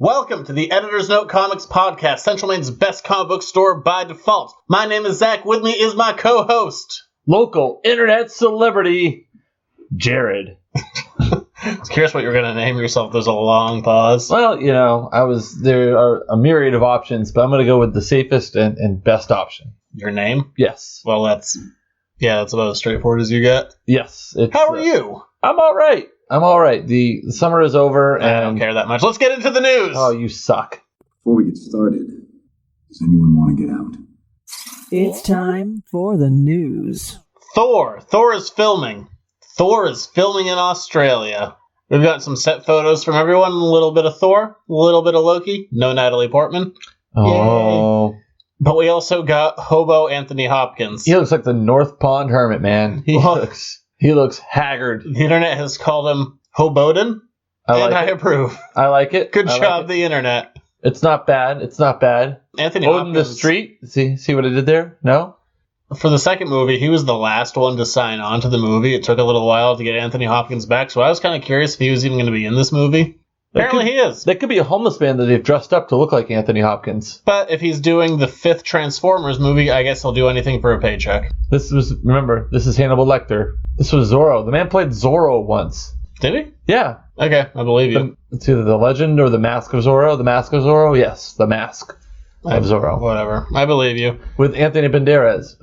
Welcome to the Editor's Note Comics Podcast, Central Maine's best comic book store by default. My name is Zach. With me is my co-host, local internet celebrity, Jared. I was curious what you were going to name yourself. There's a long pause. Well, there are a myriad of options, but I'm going to go with the safest and best option. Your name? Yes. Well, that's about as straightforward as you get. Yes. How are you? I'm all right. The summer is over. I don't care that much. Let's get into the news. Oh, you suck. Before we get started, does anyone want to get out? It's time for the news. Thor is filming. Thor is filming in Australia. We've got some set photos from everyone. A little bit of Thor, a little bit of Loki. No Natalie Portman. Oh. Yay. But we also got Hobo Anthony Hopkins. He looks like the North Pond Hermit, man. He looks haggard. The internet has called him Hoboden, I approve. I like it. Good job, the internet. It's not bad. Anthony Odin Hopkins. the Street. See what I did there? No? For the second movie, he was the last one to sign on to the movie. It took a little while to get Anthony Hopkins back, so I was kind of curious if he was even going to be in this movie. Apparently he is. That could be a homeless man that they've dressed up to look like Anthony Hopkins. But if he's doing the 5th Transformers movie, I guess he'll do anything for a paycheck. This is Hannibal Lecter. This was Zorro. The man played Zorro once. Did he? Yeah. Okay, I believe you. It's either The Legend or The Mask of Zorro. The Mask of Zorro? Yes, The Mask of Zorro. Whatever. I believe you. With Anthony Banderas.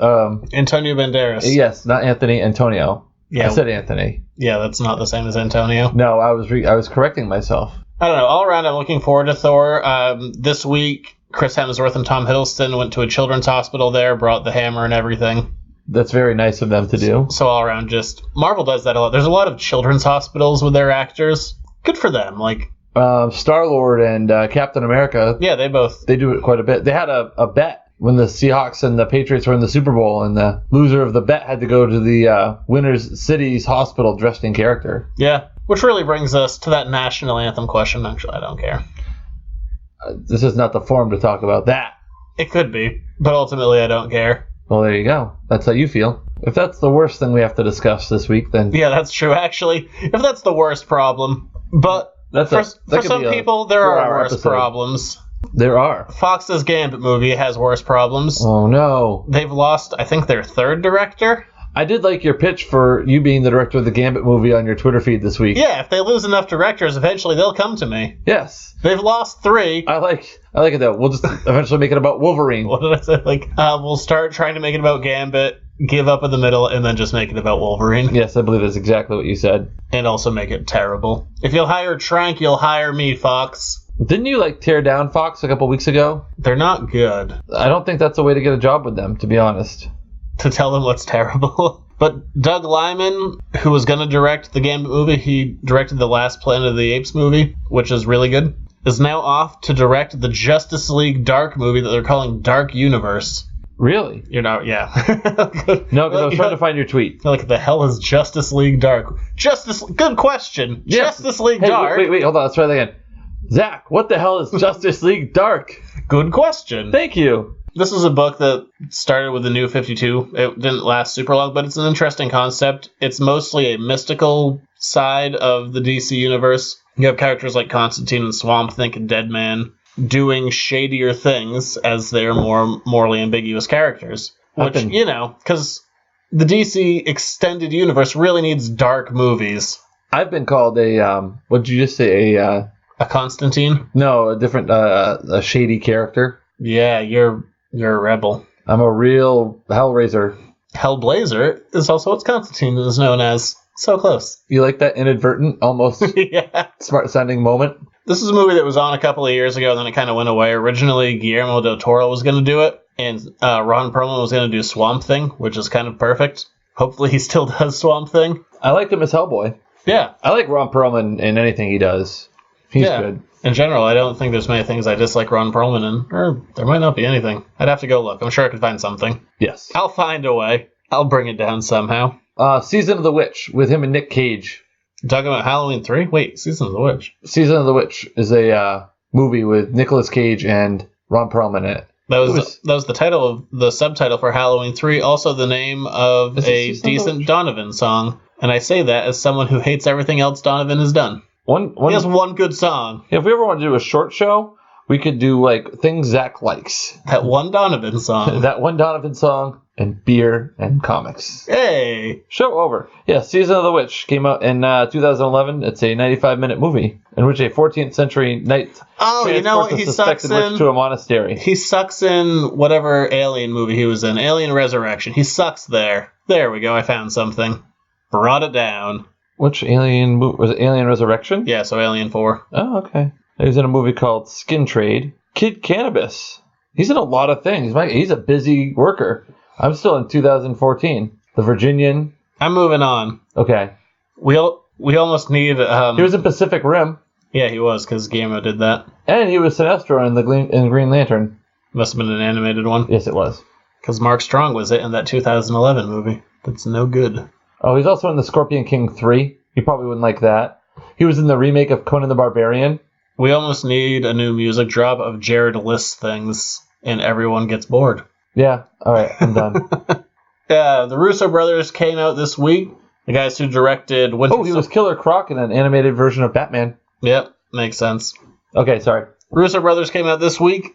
Antonio Banderas. Yes, not Anthony, Antonio. Yeah. I said Anthony. Yeah, that's not the same as Antonio. No, I was correcting myself. I don't know. All around, I'm looking forward to Thor. This week, Chris Hemsworth and Tom Hiddleston went to a children's hospital there, brought the hammer and everything. That's very nice of them to do. So all around, just Marvel does that a lot. There's a lot of children's hospitals with their actors. Good for them. Like Star-Lord and Captain America. Yeah, they do it quite a bit. They had a bet when the Seahawks and the Patriots were in the Super Bowl, and the loser of the bet had to go to the winner's city's hospital dressed in character. Yeah, which really brings us to that national anthem question. Actually, I don't care. This is not the forum to talk about that. It could be, but ultimately I don't care. Well, there you go. That's how you feel. If that's the worst thing we have to discuss this week, then... Yeah, that's true, actually. If that's the worst problem. But for some people, there are worse problems. There are. Fox's Gambit movie has worse problems. Oh, no. They've lost, I think, their 3rd director. I did like your pitch for you being the director of the Gambit movie on your Twitter feed this week. Yeah, if they lose enough directors, eventually they'll come to me. Yes. They've lost 3. I like it, though. We'll just eventually make it about Wolverine. What did I say? We'll start trying to make it about Gambit, give up in the middle, and then just make it about Wolverine. Yes, I believe that's exactly what you said. And also make it terrible. If you'll hire Trank, you'll hire me, Fox. Didn't you, tear down Fox a couple weeks ago? They're not good. I don't think that's a way to get a job with them, to be honest. To tell them what's terrible. But Doug Liman, who was going to direct the Gambit movie, he directed the last Planet of the Apes movie, which is really good, is now off to direct the Justice League Dark movie that they're calling Dark Universe. Really? Yeah. No, because I was trying to find your tweet. Like, the hell is Justice League Dark? Good question. Yes. Justice League Dark. Wait, hold on. Let's try that again. Zach, what the hell is Justice League Dark? Good question. Thank you. This is a book that started with the New 52. It didn't last super long, but it's an interesting concept. It's mostly a mystical side of the DC universe. You have characters like Constantine and Swamp Thing and Deadman doing shadier things as they're more morally ambiguous characters. Which, because the DC extended universe really needs dark movies. I've been called what did you just say, a Constantine? No, a different, a shady character. Yeah, you're a rebel. I'm a real Hellraiser. Hellblazer is also what Constantine is known as. So close. You like that inadvertent, almost smart-sounding moment? This is a movie that was on a couple of years ago, and then it kind of went away. Originally, Guillermo del Toro was going to do it, and Ron Perlman was going to do Swamp Thing, which is kind of perfect. Hopefully he still does Swamp Thing. I liked him as Hellboy. Yeah. I like Ron Perlman in anything he does. He's good. In general, I don't think there's many things I dislike Ron Perlman in. Or there might not be anything. I'd have to go look. I'm sure I could find something. Yes. I'll find a way. I'll bring it down somehow. Season of the Witch with him and Nick Cage. You talking about Halloween 3? Wait, Season of the Witch. Season of the Witch is a movie with Nicolas Cage and Ron Perlman in it. That was the title of the subtitle for Halloween 3. Also the name of a decent Donovan song. And I say that as someone who hates everything else Donovan has done. He has one good song. If we ever want to do a short show, we could do like things Zach likes. That one Donovan song. That one Donovan song and beer and comics. Hey! Show over. Yeah, Season of the Witch came out in 2011. It's a 95-minute movie in which a 14th century knight transports a suspected witch to a monastery. He sucks in whatever alien movie he was in. Alien Resurrection. He sucks there. There we go. I found something. Brought it down. Which alien movie? Was it Alien Resurrection? Yeah, so Alien 4. Oh, okay. He was in a movie called Skin Trade. Kid Cannabis. He's in a lot of things. He's a busy worker. I'm still in 2014. The Virginian. I'm moving on. Okay. We almost need... He was in Pacific Rim. Yeah, he was, because Guillermo did that. And he was Sinestro in Green Lantern. Must have been an animated one. Yes, it was. Because Mark Strong was it in that 2011 movie. That's no good. Oh, he's also in the Scorpion King 3. You probably wouldn't like that. He was in the remake of Conan the Barbarian. We almost need a new music drop of Jared List things, and everyone gets bored. Yeah, all right, I'm done. The Russo brothers came out this week. The guys who directed Winter... Oh, he was Killer Croc in an animated version of Batman. Yep, makes sense. Okay, sorry. Russo brothers came out this week,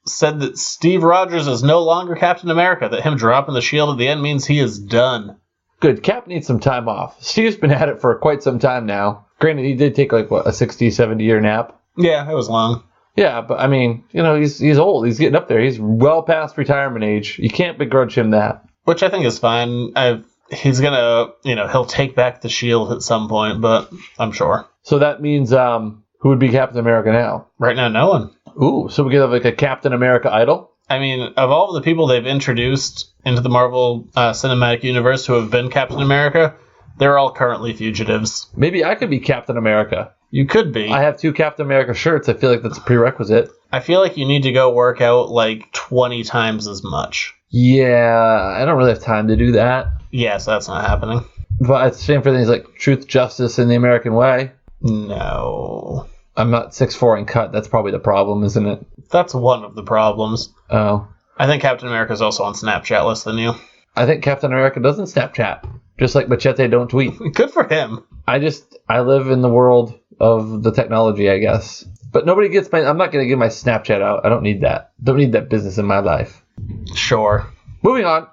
said that Steve Rogers is no longer Captain America, that him dropping the shield at the end means he is done. Good. Cap needs some time off. Steve's been at it for quite some time now. Granted, he did take like, what, a 60, 70-year nap? Yeah, it was long. Yeah, but I mean, he's old. He's getting up there. He's well past retirement age. You can't begrudge him that. Which I think is fine. He's gonna, he'll take back the shield at some point, but I'm sure. So that means, who would be Captain America now? Right now, no one. Ooh, so we could have like a Captain America idol? I mean, of all the people they've introduced into the Marvel Cinematic Universe who have been Captain America, they're all currently fugitives. Maybe I could be Captain America. You could be. I have 2 Captain America shirts. I feel like that's a prerequisite. I feel like you need to go work out like 20 times as much. Yeah, I don't really have time to do that. Yes, that's not happening. But it's the same for things like Truth, Justice, and the American Way. No. I'm not 6'4" and cut. That's probably the problem, isn't it? That's one of the problems. Oh. I think Captain America's also on Snapchat less than you. I think Captain America doesn't Snapchat. Just like Machete don't tweet. Good for him. I live in the world of the technology, I guess. But nobody gets I'm not going to give my Snapchat out. I don't need that. Don't need that business in my life. Sure. Moving on.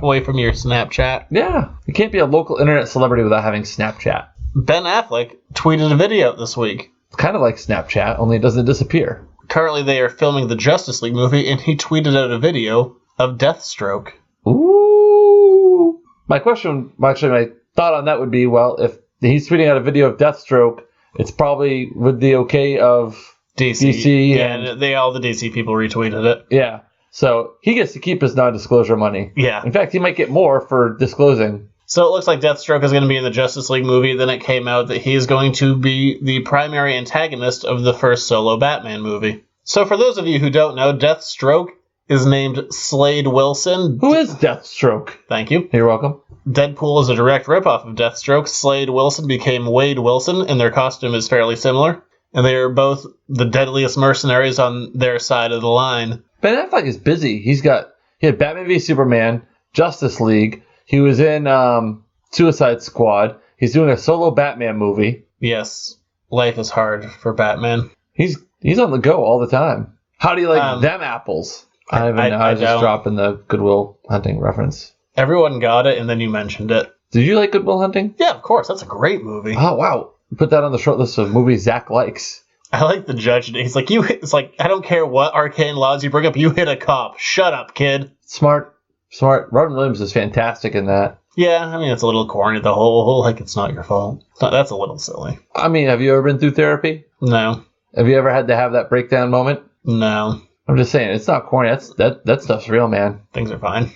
Away from your Snapchat. Yeah. You can't be a local internet celebrity without having Snapchat. Ben Affleck tweeted a video this week. It's kind of like Snapchat, only it doesn't disappear. Currently, they are filming the Justice League movie, and he tweeted out a video of Deathstroke. Ooh. My thought on that would be, well, if he's tweeting out a video of Deathstroke, it's probably with the okay of DC. Yeah, and all the DC people retweeted it. Yeah. So he gets to keep his non-disclosure money. Yeah. In fact, he might get more for disclosing. So it looks like Deathstroke is going to be in the Justice League movie. Then it came out that he's going to be the primary antagonist of the first solo Batman movie. So for those of you who don't know, Deathstroke is named Slade Wilson. Who is Deathstroke? Thank you. You're welcome. Deadpool is a direct ripoff of Deathstroke. Slade Wilson became Wade Wilson, and their costume is fairly similar. And they are both the deadliest mercenaries on their side of the line. Ben Affleck is busy. He had Batman v Superman, Justice League. He was in Suicide Squad. He's doing a solo Batman movie. Yes, life is hard for Batman. He's on the go all the time. How do you like them apples? I was just dropping the Good Will Hunting reference. Everyone got it, and then you mentioned it. Did you like Good Will Hunting? Yeah, of course. That's a great movie. Oh, wow. Put that on the short list of movies Zach likes. I like the judge. He's like, it's like, I don't care what arcane laws you bring up. You hit a cop. Shut up, kid. Smart. Robin Williams is fantastic in that. Yeah, I mean, it's a little corny. The whole like, it's not your fault. That's a little silly. I mean, have you ever been through therapy? No. Have you ever had to have that breakdown moment? No. I'm just saying, it's not corny. That stuff's real, man. Things are fine.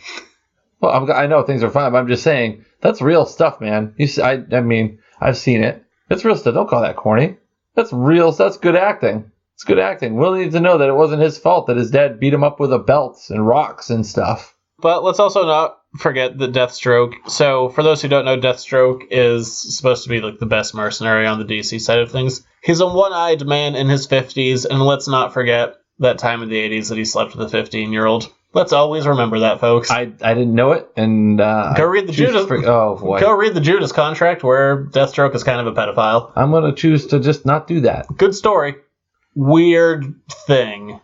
Well, I know things are fine, but I'm just saying, that's real stuff, man. I mean, I've seen it. It's real stuff. Don't call that corny. That's real. That's good acting. It's good acting. Will needs to know that it wasn't his fault that his dad beat him up with a belt and rocks and stuff. But let's also not forget the Deathstroke. So, for those who don't know, Deathstroke is supposed to be like the best mercenary on the DC side of things. He's a one-eyed man in his 50s, and let's not forget that time in the 80s that he slept with a 15-year-old. Let's always remember that, folks. I didn't know it, and Go read the Judas. Oh boy. Go read the Judas Contract, where Deathstroke is kind of a pedophile. I'm gonna choose to just not do that. Good story. Weird thing.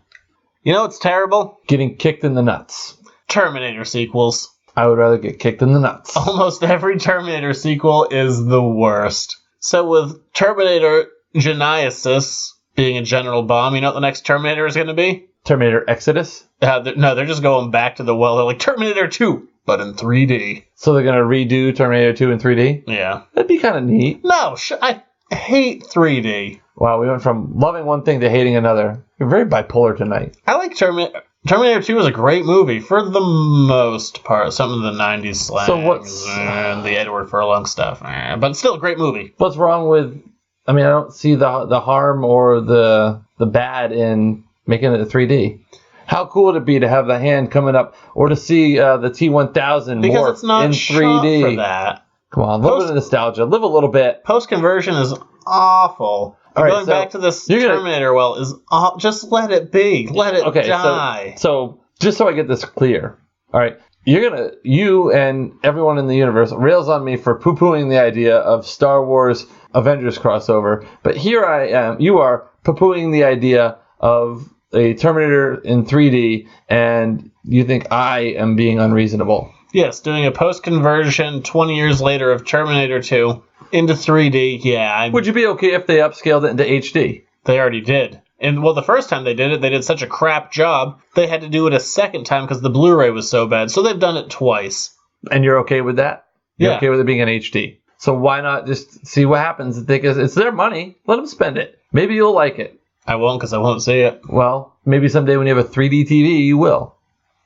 You know what's terrible? Getting kicked in the nuts. Terminator sequels. I would rather get kicked in the nuts. Almost every Terminator sequel is the worst. So with Terminator Genesis being a general bomb, you know what the next Terminator is going to be? Terminator Exodus. They're just going back to the well. They're like Terminator 2, but in 3D. So they're gonna redo Terminator 2 in 3D. Yeah. That'd be kind of neat. No, I hate 3D. Wow, we went from loving one thing to hating another. You're very bipolar tonight. I like Terminator 2 is a great movie for the most part. Some of the 90s slangs So what's- and the Edward Furlong stuff. But it's still a great movie. What's wrong with? I mean, I don't see the harm or the bad in making it 3D. How cool would it be to have the hand coming up, or to see the T-1000 Because morph it's not in shot 3D? for that. Come on, a little bit of nostalgia, live a little bit. Post-conversion is awful. All right, Going so back to this you're gonna- Terminator well is just let it be. Let it die. So just so I get this clear, all right, you and everyone in the universe rails on me for poo-pooing the idea of Star Wars Avengers crossover, but here I am, you are poo-pooing the idea of a Terminator in 3D, and you think I am being unreasonable. Yes, doing a post-conversion 20 years later of Terminator 2 into 3D, yeah. Would you be okay if they upscaled it into HD? They already did. And, well, the first time they did such a crap job, they had to do it a second time because the Blu-ray was so bad. So they've done it twice. And you're okay with that? You're Yeah. okay with it being in HD? So why not just see what happens? Because it's their money. Let them spend it. Maybe you'll like it. I won't because I won't see it. Well, maybe someday when you have a 3D TV, you will.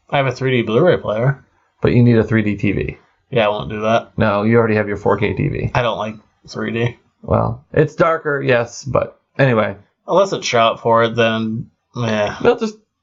I have a 3D Blu-ray player. But you need a 3D TV. Yeah, I won't do that. No, you already have your 4K TV. I don't like 3D. Well, it's darker, yes, but anyway. Unless it's shot for it, then, Well,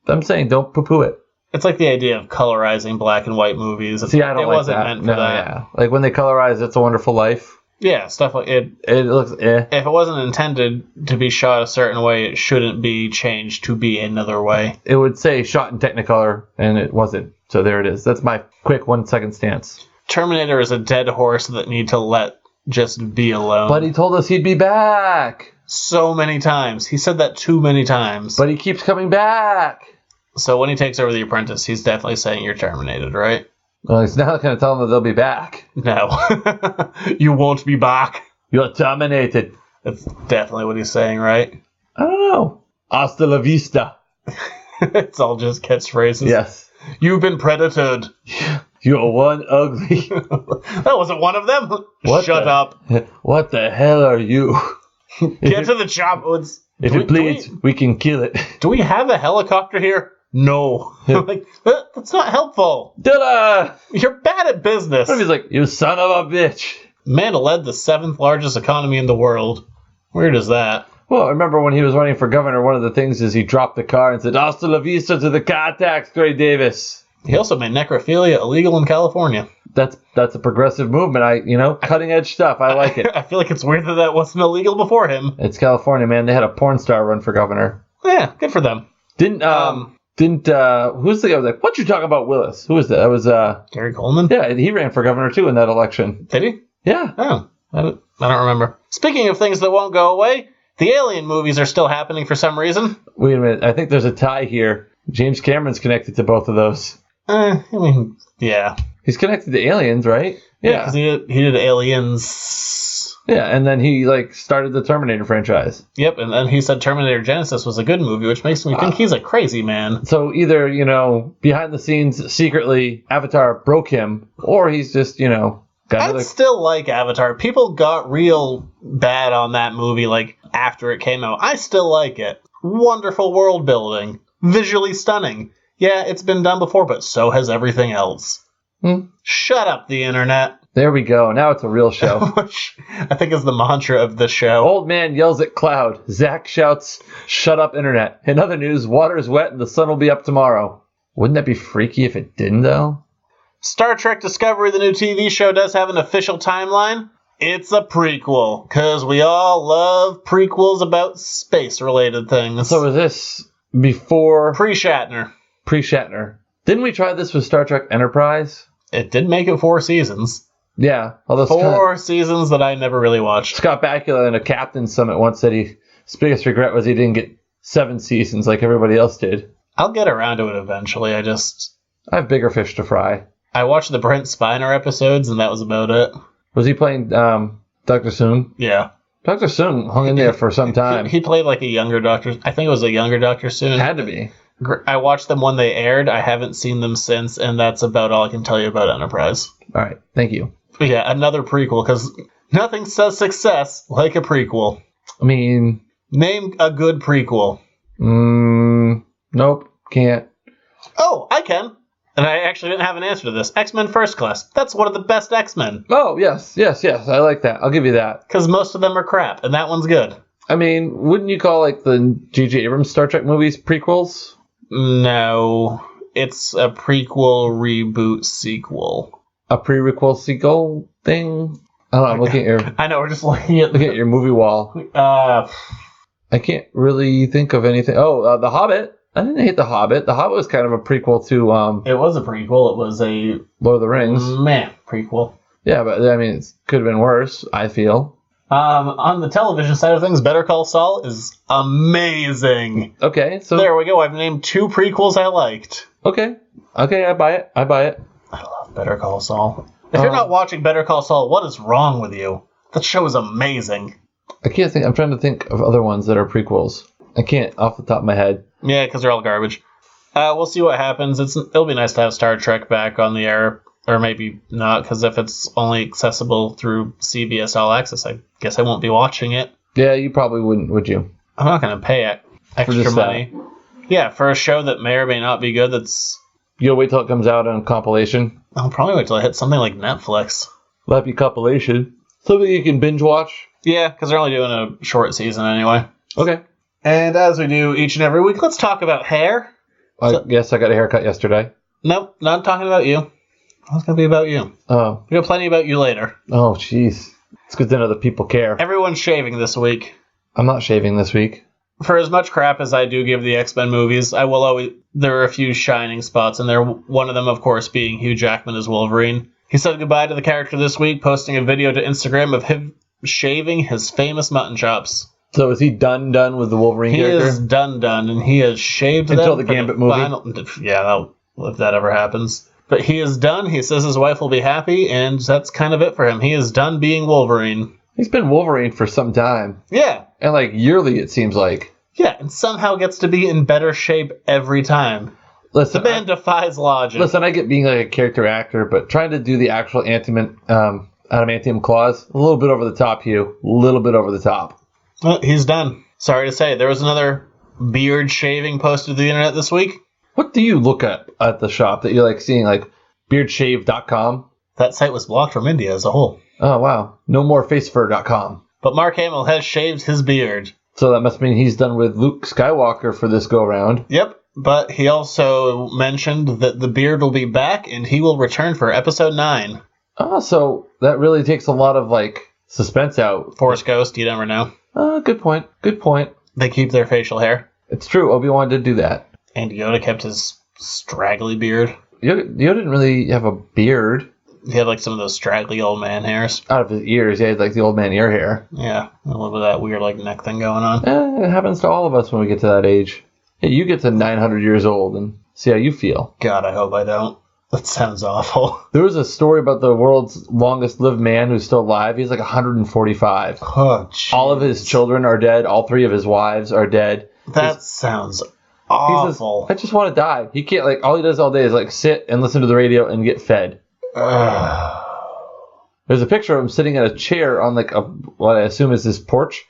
I'm saying don't poo-poo it. It's like the idea of colorizing black and white movies. See, I don't it like wasn't that. meant for No, that. yeah. Like when they colorize It's a Wonderful Life, Yeah, stuff like it. it looks eh. If it wasn't intended to be shot a certain way, it shouldn't be changed to be another way. It would say shot in Technicolor, and it wasn't. So there it is. That's my quick 1 second stance. Terminator is a dead horse that need to let just be alone. But he told us he'd be back. So many times. He said that too many times. But he keeps coming back. So when he takes over The Apprentice, he's definitely saying you're terminated, right? Well, he's not going to tell them that they'll be back. No. You won't be back. You're terminated. That's definitely what he's saying, right? I don't know. Hasta la vista. It's all just catchphrases. Yes. You've been predated. You're one ugly. That wasn't one of them. What Shut the- up. What the hell are you? Get to the chop. If it bleeds, we can kill it. Do we have a helicopter here? No. Like, that's not helpful. Ta-da! You're bad at business. What if he's like, you son of a bitch? Man led the 7th largest economy in the world. Weird is that? Well, I remember when he was running for governor, one of the things is he dropped the car and said, hasta la vista to the car tax, Gray Davis. He also made necrophilia illegal in California. That's a progressive movement. Cutting edge stuff. I like it. I feel like it's weird that wasn't illegal before him. It's California, man. They had a porn star run for governor. Yeah, good for them. Who's the guy who was like, what you talking about, Willis? Who was that? That was, Gary Coleman? yeah, he ran for governor too in that election. Did he? Yeah. Oh, I don't remember. Speaking of things that won't go away, the Alien movies are still happening for some reason. Wait a minute. I think there's a tie here. James Cameron's connected to both of those. Yeah. He's connected to Aliens, right? Yeah, because he did Aliens. Yeah, and then he started the Terminator franchise. Yep, and then he said Terminator Genesis was a good movie, which makes me think he's a crazy man. So either, behind the scenes, secretly, Avatar broke him, or he's just, got another... I'd still like Avatar. People got real bad on that movie, after it came out. I still like it. Wonderful world building. Visually stunning. Yeah, it's been done before, but so has everything else. Shut up, the internet. There we go. Now it's a real show. Which I think is the mantra of the show. Old man yells at cloud. Zach shouts, shut up, internet. In other news, water is wet and the sun will be up tomorrow. Wouldn't that be freaky if it didn't, though? Star Trek Discovery, the new TV show, does have an official timeline. It's a prequel, because we all love prequels about space-related things. So is this before... Pre-Shatner. Pre-Shatner. Didn't we try this with Star Trek Enterprise? It did make it 4 seasons. Yeah. Although 4 seasons that I never really watched. Scott Bakula in a captain's summit once said his biggest regret was he didn't get 7 seasons like everybody else did. I'll get around to it eventually. I have bigger fish to fry. I watched the Brent Spiner episodes, and that was about it. Was he playing Dr. Soong? Yeah. Dr. Soong hung in there for some time. He played like a younger Doctor. I think it was a younger Doctor Soong. Had to be. I watched them when they aired. I haven't seen them since, and that's about all I can tell you about Enterprise. All right. Thank you. But yeah, another prequel, because nothing says success like a prequel. I mean... Name a good prequel. Nope. Can't. Oh, I can. And I actually didn't have an answer to this. X-Men First Class. That's one of the best X-Men. Oh, yes. I like that. I'll give you that. Because most of them are crap, and that one's good. I mean, wouldn't you call like the J.J. Abrams Star Trek movies prequels? No. It's a prequel, reboot, sequel. A prequel sequel thing? I don't know. I'm looking at your... I know, we're just looking at your movie wall. I can't really think of anything. Oh, The Hobbit. I didn't hate The Hobbit. The Hobbit was kind of a prequel to... It was a prequel. It was a... Lord of the Rings. Prequel. Yeah, but I mean, it could have been worse, I feel. On the television side of things, Better Call Saul is amazing. Okay, so... There we go. I've named 2 prequels I liked. Okay, I buy it. I love Better Call Saul. If you're not watching Better Call Saul, what is wrong with you? That show is amazing. I can't think. I'm trying to think of other ones that are prequels. I can't off the top of my head. Yeah, because they're all garbage. We'll see what happens. It'll be nice to have Star Trek back on the air. Or maybe not, because if it's only accessible through CBS All Access, I guess I won't be watching it. Yeah, you probably wouldn't, would you? I'm not going to pay extra money. Yeah, for a show that may or may not be good, that's... You'll wait till it comes out on compilation? I'll probably wait till I hit something like Netflix. That'd be compilation. Something you can binge watch? Yeah, because they're only doing a short season anyway. Okay. And as we do each and every week, let's talk about hair. Yes, I got a haircut yesterday. Nope, not talking about you. It's going to be about you. Oh. We got plenty about you later. Oh, jeez. It's good to know that people care. Everyone's shaving this week. I'm not shaving this week. For as much crap as I do give the X-Men movies, there are a few shining spots in there. One of them, of course, being Hugh Jackman as Wolverine. He said goodbye to the character this week, posting a video to Instagram of him shaving his famous mutton chops. So is he done with the Wolverine character? He is done, and he has shaved until them the Gambit movie? Yeah, if that ever happens. But he is done. He says his wife will be happy, and that's kind of it for him. He is done being Wolverine. He's been Wolverine for some time. Yeah. And like yearly, it seems like. Yeah, and somehow gets to be in better shape every time. Listen, the man defies logic. Listen, I get being like a character actor, but trying to do the actual adamantium claws, a little bit over the top, Hugh. A little bit over the top. Well, he's done. Sorry to say. There was another beard shaving posted to the internet this week. What do you look at the shop that you're like seeing, like beardshave.com? That site was blocked from India as a whole. Oh, wow. No more facefur.com. But Mark Hamill has shaved his beard. So that must mean he's done with Luke Skywalker for this go-round. Yep, but he also mentioned that the beard will be back and he will return for episode 9. Oh, so that really takes a lot of, like, suspense out. Force Ghost, you never know. Good point. Good point. They keep their facial hair. It's true. Obi-Wan did do that. And Yoda kept his straggly beard. Yoda didn't really have a beard. He had like some of those straggly old man hairs. Out of his ears, he had like the old man ear hair. Yeah, a little bit of that weird like neck thing going on. It happens to all of us when we get to that age. Hey, you get to 900 years old and see how you feel. God, I hope I don't. That sounds awful. There was a story about the world's longest lived man who's still alive. He's like 145. Oh, geez. All of his children are dead. All 3 of his wives are dead. That sounds awful. I just want to die. He can't, like, all he does all day is, like, sit and listen to the radio and get fed. There's a picture of him sitting in a chair on, like, what I assume is his porch.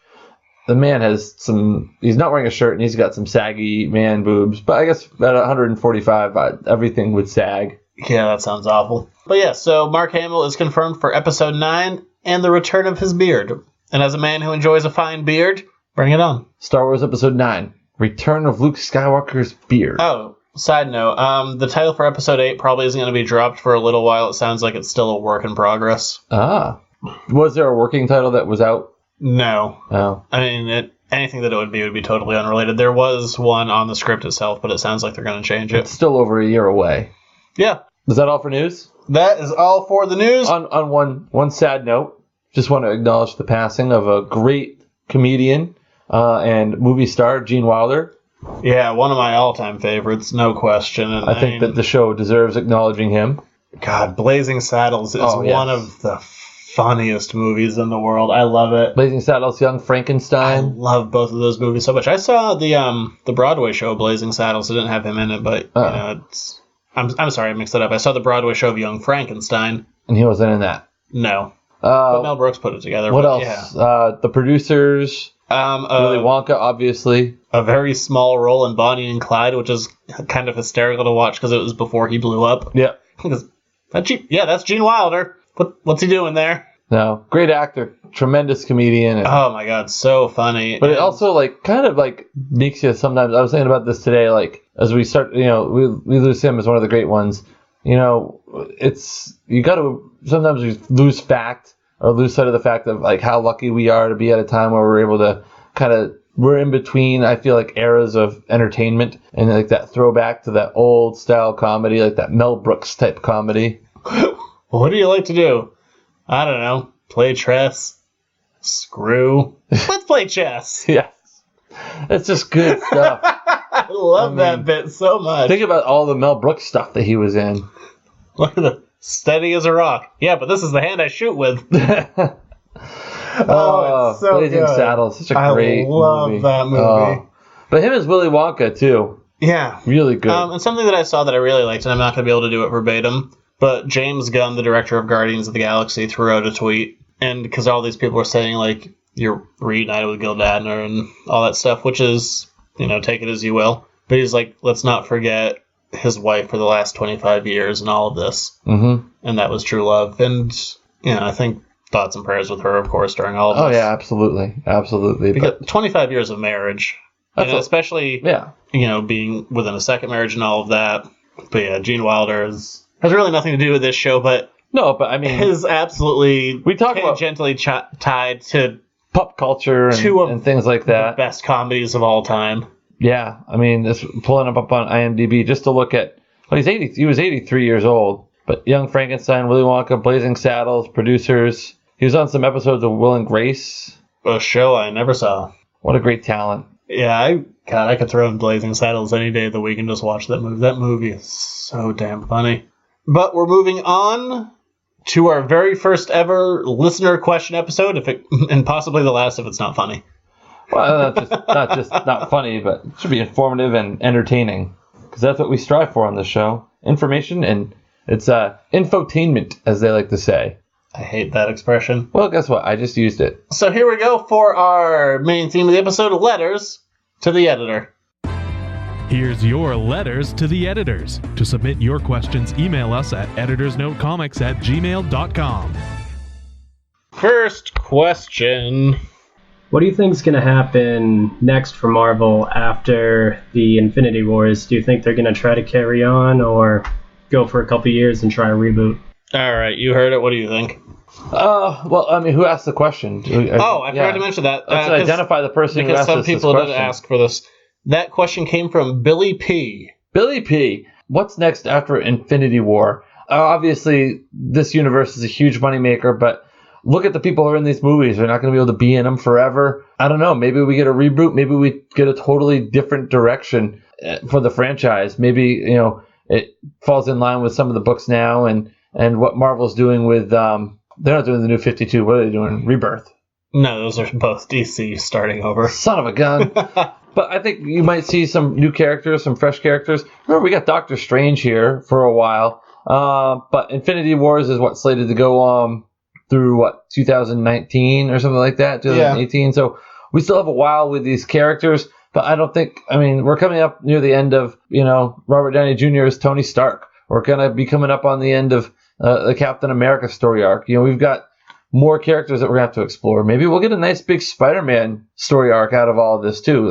The man has he's not wearing a shirt and he's got some saggy man boobs. But I guess at 145, everything would sag. Yeah, that sounds awful. But yeah, so Mark Hamill is confirmed for episode 9 and the return of his beard. And as a man who enjoys a fine beard, bring it on. Star Wars Episode 9, Return of Luke Skywalker's Beard. Oh, side note, the title for episode 8 probably isn't going to be dropped for a little while. It sounds like it's still a work in progress. Ah. Was there a working title that was out? No. Oh. I mean, anything that it would be totally unrelated. There was one on the script itself, but it sounds like they're going to change It's it. still over a year away. Yeah, Is that all for news? that is all for the news. On one sad note, just want to acknowledge the passing of a great comedian and movie star, Gene Wilder. Yeah, one of my all-time favorites, no question. And I think that the show deserves acknowledging him. God, Blazing Saddles is Oh, yes. one of the funniest movies in the world. I love it. Blazing Saddles, Young I Frankenstein. love both of those movies so much. I saw the Broadway show Blazing Saddles. It didn't have him in it, but it's. I'm sorry, I mixed it up. I saw the Broadway show of Young Frankenstein. And he wasn't in that. No, but Mel Brooks put it together. What but else? Yeah. The producers, Willy Wonka, obviously. A very small role in Bonnie and Clyde, which is kind of hysterical to watch because it was before he blew up. Yeah. That's Gene Wilder. What's he doing there? No, great actor, tremendous comedian. And, Oh my God, so funny. but it also kind of makes you sometimes. I was thinking about this today. As we start, we lose him as one of the great ones. It's you got to sometimes we lose fact or lose sight of the fact of how lucky we are to be at a time where we're able to we're in between. I feel like eras of entertainment and that throwback to that old style comedy, like that Mel Brooks type comedy. What do you like to do? I don't know. Play chess. Screw. Let's play chess. Yes, it's just good stuff. I love that bit so much. Think about all the Mel Brooks stuff that he was in. Look at the steady as a rock. Yeah, but this is the hand I shoot with. Oh, it's so Blazing good. Saddles, such a great I love movie. that movie. Oh. But him as Willy Wonka too, Yeah. really good. And something that I saw that I really liked, and I'm not going to be able to do it verbatim, but James Gunn, the director of Guardians of the Galaxy, threw out a tweet, and because all these people were saying, you're reunited with Gil Adner and all that stuff, which is, take it as you will. But he's like, let's not forget his wife for the last 25 years and all of this. Mm-hmm. And that was true love. And, I think thoughts and prayers with her, of course, during all of this. Oh yeah, absolutely. Because 25 years of marriage, especially, being within a second marriage and all of that. But yeah, Gene Wilder has really nothing to do with this show, but I mean, is absolutely we talk about tangentially tied to pop culture and things like the that. best comedies of all time. Yeah, I mean, this pulling up on IMDb just to look at. Well, he was 83 years old. But Young Frankenstein, Willy Wonka, Blazing Saddles, producers. He was on some episodes of Will and Grace. A show I never saw. What a great talent. Yeah, I could throw in Blazing Saddles any day of the week and just watch that movie. That movie is so damn funny. But we're moving on to our very first ever listener question episode, and possibly the last if it's not funny. Well, not funny, but it should be informative and entertaining. Because that's what we strive for on this show. Information, and it's infotainment, as they like to say. I hate that expression. Well, guess what? I just used it. So here we go for our main theme of the episode, letters to the editor. Here's your letters to the editors. To submit your questions, email us at editorsnotecomics@gmail.com. First question. What do you think is going to happen next for Marvel after the Infinity Wars? Do you think they're going to try to carry on or go for a couple years and try a reboot? All right, you heard it. What do you think? Well, I mean, who asked the question? I forgot to mention that. Let's identify the person who because asked some us this people did question. ask for this. That question came from Billy P. Billy P. What's next after Infinity War? Obviously, this universe is a huge moneymaker, but look at the people who are in these movies. They're not going to be able to be in them forever. I don't know. Maybe we get a reboot. Maybe we get a totally different direction for the franchise. Maybe, it falls in line with some of the books now and what Marvel's doing with... they're not doing the New 52. What are they doing? Rebirth. No, those are both DC starting over. Son of a gun. But I think you might see some new characters, some fresh characters. Remember, we got Doctor Strange here for a while. But Infinity Wars is slated to go through 2019 or something like that, 2018. Yeah. So we still have a while with these characters. But I don't think, we're coming up near the end of, Robert Downey Jr.'s Tony Stark. We're going to be coming up on the end of the Captain America story arc. We've got more characters that we're going to have to explore. Maybe we'll get a nice big Spider-Man story arc out of all of this, too.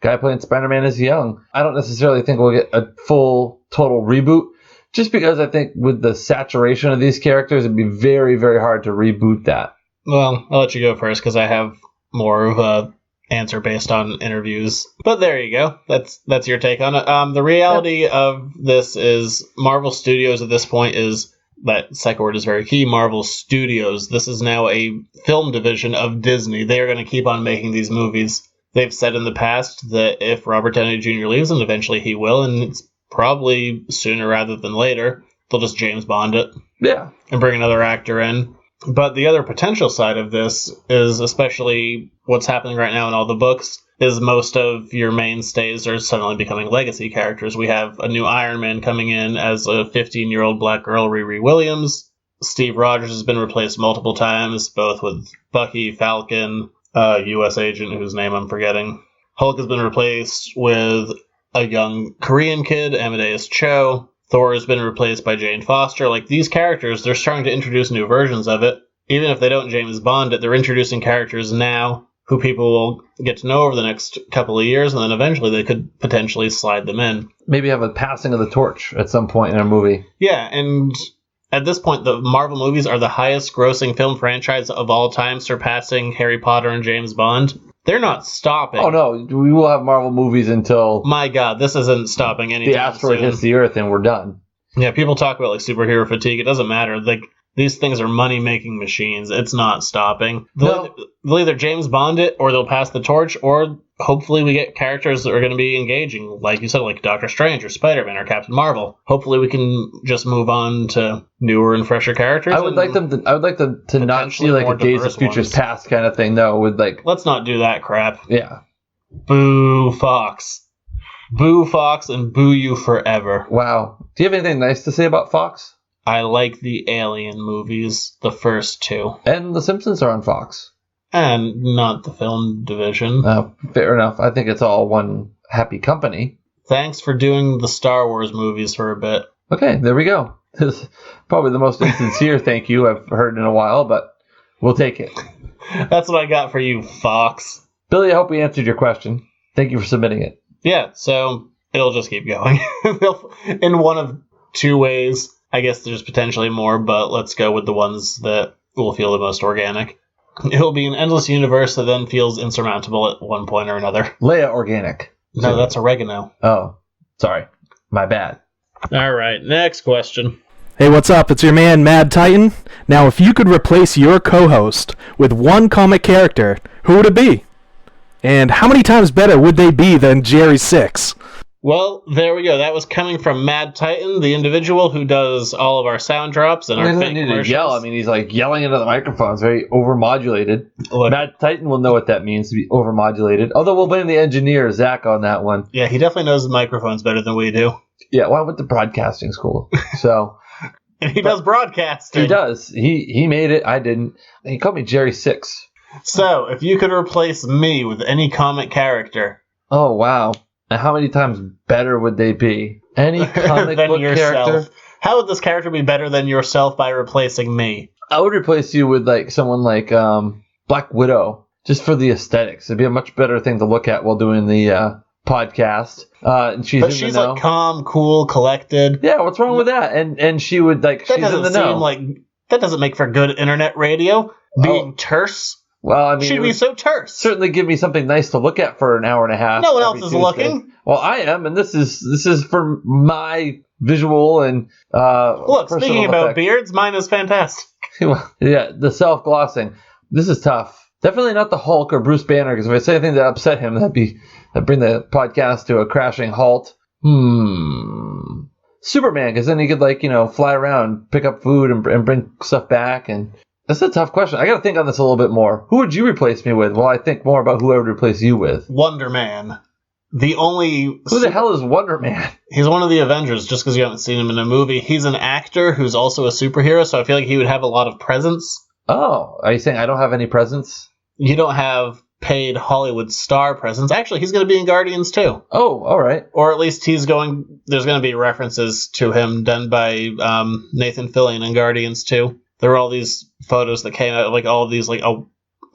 Guy playing Spider-Man is young. I don't necessarily think we'll get a full, total reboot, just because I think with the saturation of these characters, it'd be very, very hard to reboot that. Well, I'll let you go first, because I have more of a answer based on interviews. But there you go. That's your take on it. The reality of this is Marvel Studios at this point is that second word is very key. Marvel Studios. This is now a film division of Disney. They are going to keep on making these movies. They've said in the past that if Robert Downey Jr. leaves, and eventually he will, and it's probably sooner rather than later, they'll just James Bond it. Yeah. And bring another actor in. But the other potential side of this is, especially what's happening right now in all the books, is most of your mainstays are suddenly becoming legacy characters. We have a new Iron Man coming in as a 15-year-old black girl, Riri Williams. Steve Rogers has been replaced multiple times, both with Bucky, Falcon, U.S. agent whose name I'm forgetting. Hulk has been replaced with a young Korean kid, Amadeus Cho. Thor has been replaced by Jane Foster. Like, these characters, they're starting to introduce new versions of it. Even if they don't James Bond it, they're introducing characters now who people will get to know over the next couple of years, and then eventually they could potentially slide them in. Maybe have a passing of the torch at some point in a movie. Yeah, and at this point, the Marvel movies are the highest grossing film franchise of all time, surpassing Harry Potter and James Bond. They're not stopping. Oh, no. We will have Marvel movies until My God, this isn't stopping anytime the asteroid soon. hits the Earth and we're done. Yeah, people talk about like superhero fatigue. It doesn't matter. Like, these things are money-making machines. It's not stopping. They'll either James Bond it, or they'll pass the torch, or hopefully we get characters that are going to be engaging, like you said, like Doctor Strange or Spider-Man or Captain Marvel. Hopefully we can just move on to newer and fresher characters. I would like them to not see like a Days of Futures Past kind of thing, though. With like, let's not do that crap. Yeah. Boo Fox. Boo Fox and boo you forever. Wow. Do you have anything nice to say about Fox? I like the Alien movies, the first two. And The Simpsons are on Fox. And not the film division. Fair enough. I think it's all one happy company. Thanks for doing the Star Wars movies for a bit. Okay, there we go. This is probably the most insincere thank you I've heard in a while, but we'll take it. That's what I got for you, Fox. Billy, I hope we answered your question. Thank you for submitting it. Yeah, so it'll just keep going. In one of two ways. I guess there's potentially more, but let's go with the ones that will feel the most organic. It'll be an endless universe that then feels insurmountable at one point or another. Leia Organic. No, that's oregano. Oh, sorry. My bad. All right, next question. Hey, what's up? It's your man, Mad Titan. Now, if you could replace your co-host with one comic character, who would it be? And how many times better would they be than Jerry Six? Well, there we go. That was coming from Mad Titan, the individual who does all of our sound drops and our fake need to commercials. yell. I mean, he's like yelling into the microphone. It's very overmodulated. Look, Mad Titan will know what that means to be overmodulated. Although we'll blame the engineer, Zach, on that one. yeah, he definitely knows the microphones better than we do. Yeah, well, I went to broadcasting school. So And he does broadcasting. he does. He made it. I didn't. He called me Jerry Six. So, if you could replace me with any comic character, Oh, wow. And how many times better would they be? Any comic than book yourself, character? how would this character be better than yourself by replacing me? I would replace you with like someone like Black Widow, just for the aesthetics. It'd be a much better thing to look at while doing the podcast. And she's But in she's the know. like calm, cool, collected. Yeah, what's wrong with that? And she would like That she's in doesn't the seem know. like that doesn't make for good internet radio. Being terse, Well, I mean, she'd it be would so terse. certainly give me something nice to look at for an hour and a half. No one every else is Tuesday. looking. Well, I am, and this is for my visual and Look, personal speaking about effect. beards, mine is fantastic. Yeah, the self-glossing. This is tough. Definitely not the Hulk or Bruce Banner, because if I say anything that upset him, that'd bring the podcast to a crashing halt. Superman, because then he could fly around, pick up food, and bring stuff back. And that's a tough question. I got to think on this a little bit more. Who would you replace me with? Well, I think more about who I would replace you with. Wonder Man. The only Who the hell is Wonder Man? He's one of the Avengers, just because you haven't seen him in a movie. He's an actor who's also a superhero, so I feel like he would have a lot of presence. Oh, are you saying I don't have any presence? You don't have paid Hollywood star presence. Actually, he's going to be in Guardians too. Oh, all right. Or at least there's going to be references to him done by Nathan Fillion in Guardians 2. There were all these photos that came out, like all of these, like a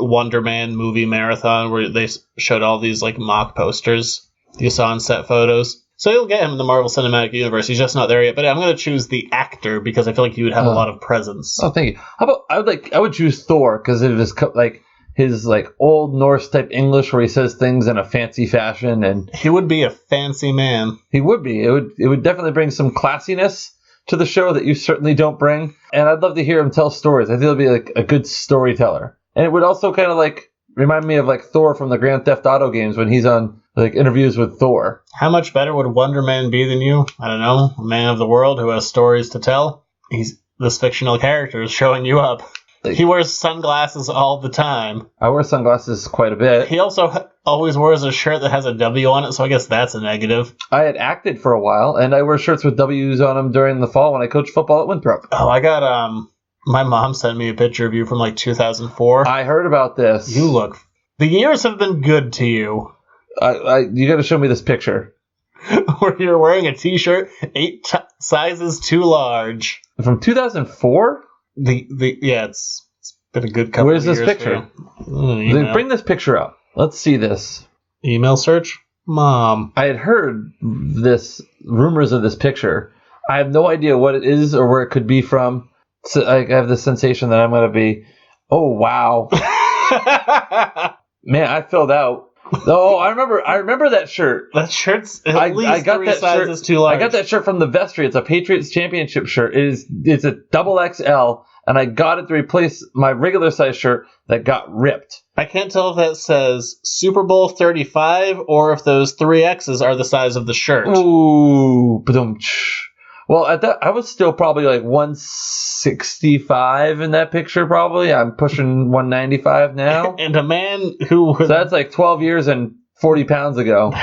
Wonder Man movie marathon where they showed all these like mock posters you saw on set photos. So you'll get him in the Marvel Cinematic Universe. He's just not there yet. But I'm going to choose the actor because I feel like he would have a lot of presence. Oh, thank you. How about I would choose Thor because it was like his like old Norse type English where he says things in a fancy fashion, and He would be a fancy man. he would be. It would definitely bring some classiness to the show that you certainly don't bring. And I'd love to hear him tell stories. I think he'll be like a good storyteller. And it would also kind of like remind me of like Thor from the Grand Theft Auto games when he's on like interviews with Thor. How much better would Wonder Man be than you? I don't know. A man of the world who has stories to tell. This fictional character is showing you up. He wears sunglasses all the time. I wear sunglasses quite a bit. He also always wears a shirt that has a W on it, so I guess that's a negative. I had acted for a while, and I wear shirts with W's on them during the fall when I coached football at Winthrop. Oh, I got, my mom sent me a picture of you from like 2004. I heard about this. You look. The years have been good to you. You got to show me this picture. Where you're wearing a t-shirt 8 sizes too large. From 2004? Yeah, it's been a good couple Where's of this years picture? Email. Bring this picture up. Let's see this. Email search? Mom. I had heard rumors of this picture. I have no idea what it is or where it could be from. So I have the sensation that I'm going to be, oh, wow. Man, I filled out. Oh, I remember that shirt. That shirt's at least got 3 that sizes shirt, too large. I got that shirt from the Vestry. It's a Patriots championship shirt. It's a double XL, and I got it to replace my regular size shirt that got ripped. I can't tell if that says Super Bowl 35 or if those 3 X's are the size of the shirt. Ooh, ba-dum-tsh. Well, at that I was still probably like 165 in that picture. Probably I'm pushing 195 now. And a man who So that's like 12 years and 40 pounds ago.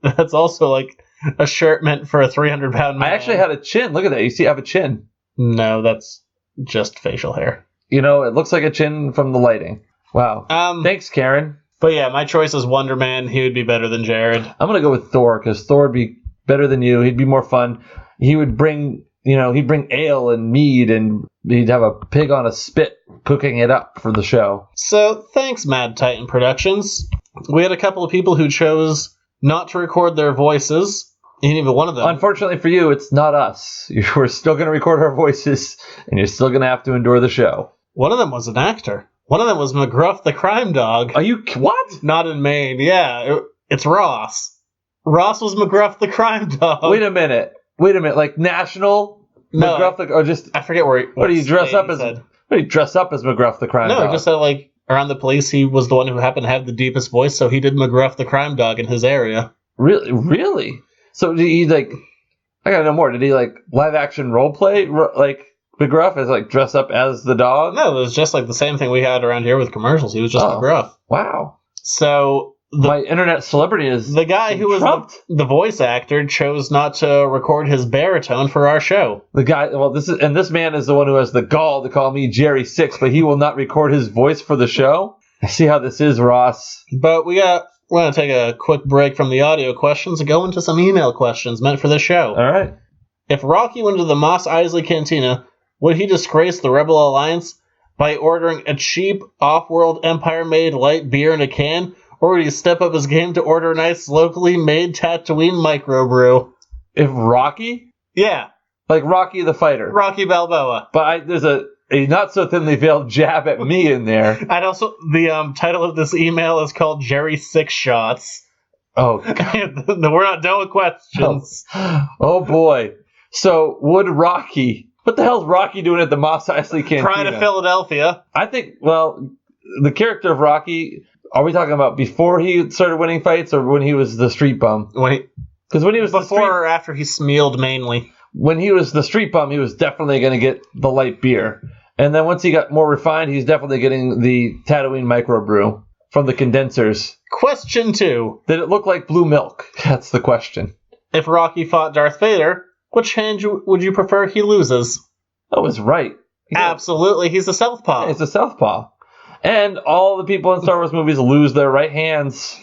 that's also like a shirt meant for a 300-pound man. I actually had a chin. Look at that. You see, I have a chin. No, that's just facial hair. You know, it looks like a chin from the lighting. Wow. Thanks, Karen. But yeah, my choice is Wonder Man. He would be better than Jared. I'm gonna go with Thor because Thor would be better than you. He'd be more fun. He would bring, he'd bring ale and mead, and he'd have a pig on a spit cooking it up for the show. So thanks, Mad Titan Productions. We had a couple of people who chose not to record their voices. And even one of them. Unfortunately for you, it's not us. We're still going to record our voices, and you're still going to have to endure the show. One of them was an actor. One of them was McGruff the Crime Dog. Are you what? Not in Maine. Yeah, it's Ross. Ross was McGruff the Crime Dog. Wait a minute. Like national No, McGruff or just I forget where. what do you dress up as? Said. What do you dress up as McGruff the Crime No, Dog? he just said like around the police, he was the one who happened to have the deepest voice, so he did McGruff the Crime Dog in his area. Really? So did he like? I gotta know more. Did he like live action role play like McGruff as like dress up as the dog? No, it was just like the same thing we had around here with commercials. He was just McGruff. Wow. So My internet celebrity is the guy who was the voice actor chose not to record his baritone for our show. the guy. Well, this man is the one who has the gall to call me Jerry Six, but he will not record his voice for the show. I see how this is, Ross. But we're going to take a quick break from the audio questions and go into some email questions meant for the show. All right. If Rocky went to the Mos Eisley Cantina, would he disgrace the Rebel Alliance by ordering a cheap, off-world Empire-made light beer in a can, or would he step up his game to order a nice, locally made Tatooine microbrew? If Rocky, Yeah, like Rocky the fighter, Rocky Balboa. but there's a not so thinly veiled jab at me in there. And also, the title of this email is called Jerry Six Shots. Oh, We're not done with questions. oh boy. So would Rocky? What the hell's Rocky doing at the Mos Eisley Cantina? Pride of Philadelphia. I think. Well, the character of Rocky. Are we talking about before he started winning fights, or when he was the street bum? Because when he was Before or after he smealed mainly. when he was the street bum, he was definitely going to get the light beer. And then once he got more refined, he's definitely getting the Tatooine microbrew from the condensers. Question 2. Did it look like blue milk? That's the question. If Rocky fought Darth Vader, which hand would you prefer he loses? That was right. Absolutely, he's a southpaw. It's a southpaw. And all the people in Star Wars movies lose their right hands.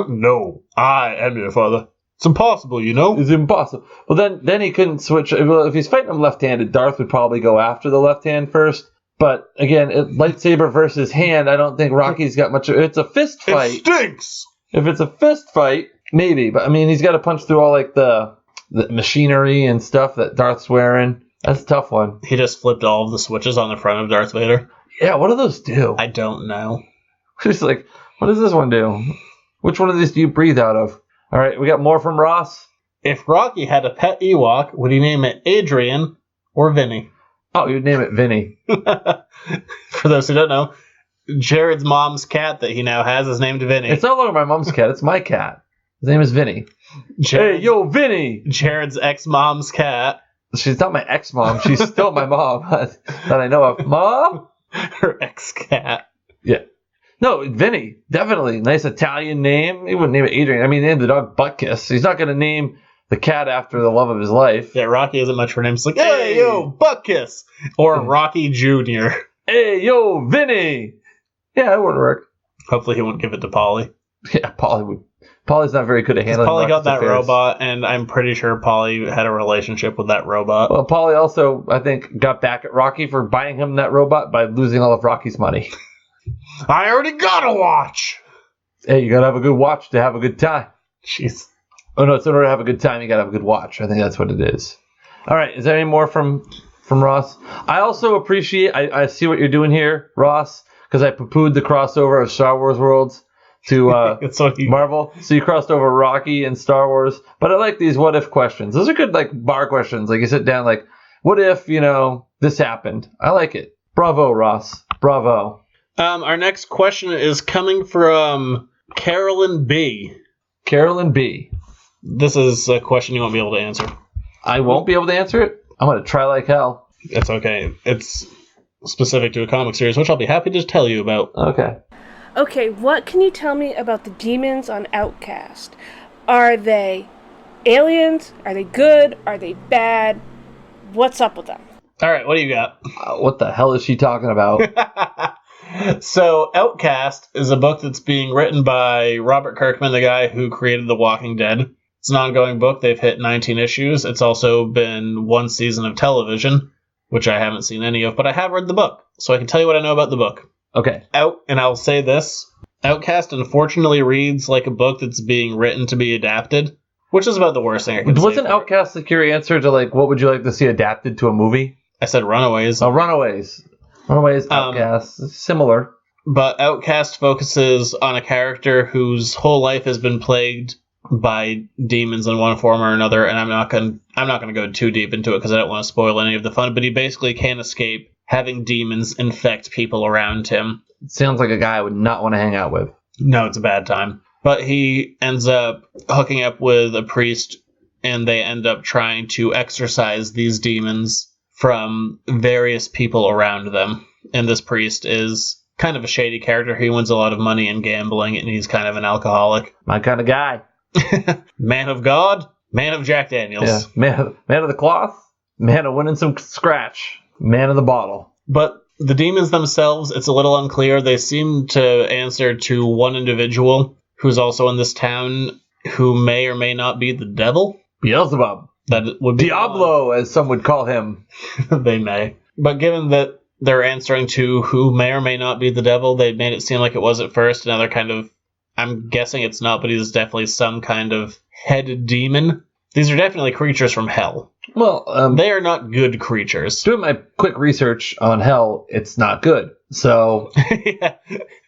No, I am your father. It's impossible, you know? It's impossible. Well, then he couldn't switch. Well, if he's fighting him left-handed, Darth would probably go after the left hand first. But again, lightsaber versus hand, I don't think Rocky's got much. It's a fist fight. It stinks! If it's a fist fight, maybe. But I mean, he's got to punch through all like the machinery and stuff that Darth's wearing. That's a tough one. He just flipped all of the switches on the front of Darth Vader. Yeah, what do those do? I don't know. Just like, what does this one do? Which one of these do you breathe out of? All right, we got more from Ross. If Rocky had a pet Ewok, would he name it Adrian or Vinny? Oh, you'd name it Vinny. For those who don't know, Jared's mom's cat that he now has is named Vinny. It's no longer my mom's cat. It's my cat. His name is Vinny. Hey, yo, Vinny! Jared's ex-mom's cat. She's not my ex-mom. She's still my mom that I know of. Mom? Her ex-cat. Yeah. No, Vinny. Definitely. Nice Italian name. He wouldn't name it Adrian. I mean, he named the dog Buttkiss. He's not going to name the cat after the love of his life. Yeah, Rocky isn't much for names. Like, hey, yo, Buttkiss! Or Rocky Jr. Hey, yo, Vinny! Yeah, it wouldn't work. Hopefully he won't give it to Polly. Yeah, Polly would. Polly's not very good at handling Polly got Rock's that affairs. robot, and I'm pretty sure Polly had a relationship with that robot. Well, Polly also, I think, got back at Rocky for buying him that robot by losing all of Rocky's money. I already got a watch! Hey, you gotta have a good watch to have a good time. Jeez. Oh no, it's in order to have a good time, you gotta have a good watch. I think that's what it is. All right, is there any more from Ross? I also appreciate, I see what you're doing here, Ross, because I poo-pooed the crossover of Star Wars worlds to That's what he... Marvel. So you crossed over Rocky and Star Wars. But I like these what if questions. Those are good like bar questions. Like you sit down like, what if, this happened? I like it. Bravo, Ross. Bravo. Our next question is coming from Carolyn B. Carolyn B. This is a question you won't be able to answer. I won't be able to answer it. I'm going to try like hell. It's okay. It's specific to a comic series, which I'll be happy to tell you about. Okay. Okay, what can you tell me about the demons on Outcast? Are they aliens? Are they good? Are they bad? What's up with them? All right, what do you got? What the hell is she talking about? So, Outcast is a book that's being written by Robert Kirkman, the guy who created The Walking Dead. It's an ongoing book. They've hit 19 issues. It's also been one season of television, which I haven't seen any of, but I have read the book, so I can tell you what I know about the book. Okay. And I'll say this. Outcast unfortunately reads like a book that's being written to be adapted, which is about the worst thing I can say. Wasn't Outcast like your answer to like what would you like to see adapted to a movie? I said Runaways. Oh, Runaways. Runaways, Outcast. Similar. But Outcast focuses on a character whose whole life has been plagued by demons in one form or another, and I'm not gonna go too deep into it because I don't want to spoil any of the fun, but he basically can't escape having demons infect people around him. It sounds like a guy I would not want to hang out with. No, it's a bad time. But he ends up hooking up with a priest, and they end up trying to exorcise these demons from various people around them. And this priest is kind of a shady character. He wins a lot of money in gambling, and he's kind of an alcoholic. My kind of guy. Man of God, man of Jack Daniels. Yeah. Man of the cloth, man of winning some scratch, man of the bottle. But the demons themselves, it's a little unclear. They seem to answer to one individual who's also in this town who may or may not be the devil. Beelzebub. That would be Diablo, as some would call him. They may. But given that they're answering to who may or may not be the devil, they made it seem like it was at first. Now they're kind of, I'm guessing it's not, but he's definitely some kind of head demon. These are definitely creatures from hell. Well, they are not good creatures. Doing my quick research on hell, it's not good. So yeah.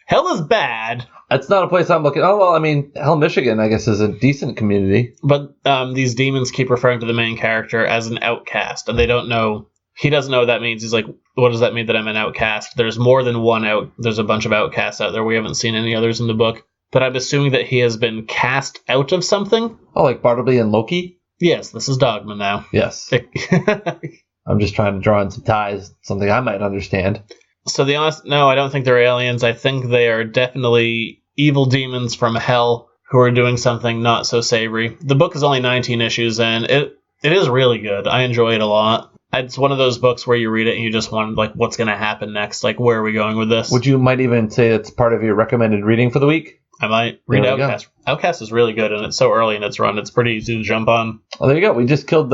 Hell is bad. It's not a place I'm looking. Oh, well, I mean, Hell, Michigan, I guess, is a decent community. But these demons keep referring to the main character as an outcast, and they don't know. He doesn't know what that means. He's like, what does that mean that I'm an outcast? There's more than one There's a bunch of outcasts out there. We haven't seen any others in the book. But I'm assuming that he has been cast out of something. Oh, like Bartleby and Loki? Yes, this is Dogma now. Yes. I'm just trying to draw in some ties, something I might understand. So no, I don't think they're aliens. I think they are definitely evil demons from hell who are doing something not so savory. The book is only 19 issues, and it is really good. I enjoy it a lot. It's one of those books where you read it and you just wonder, like, what's going to happen next? Like, where are we going with this? Would you might even say it's part of your recommended reading for the week? I might read Outcast. Outcast is really good, and it's so early in its run. It's pretty easy to jump on. Oh, there you go. We just killed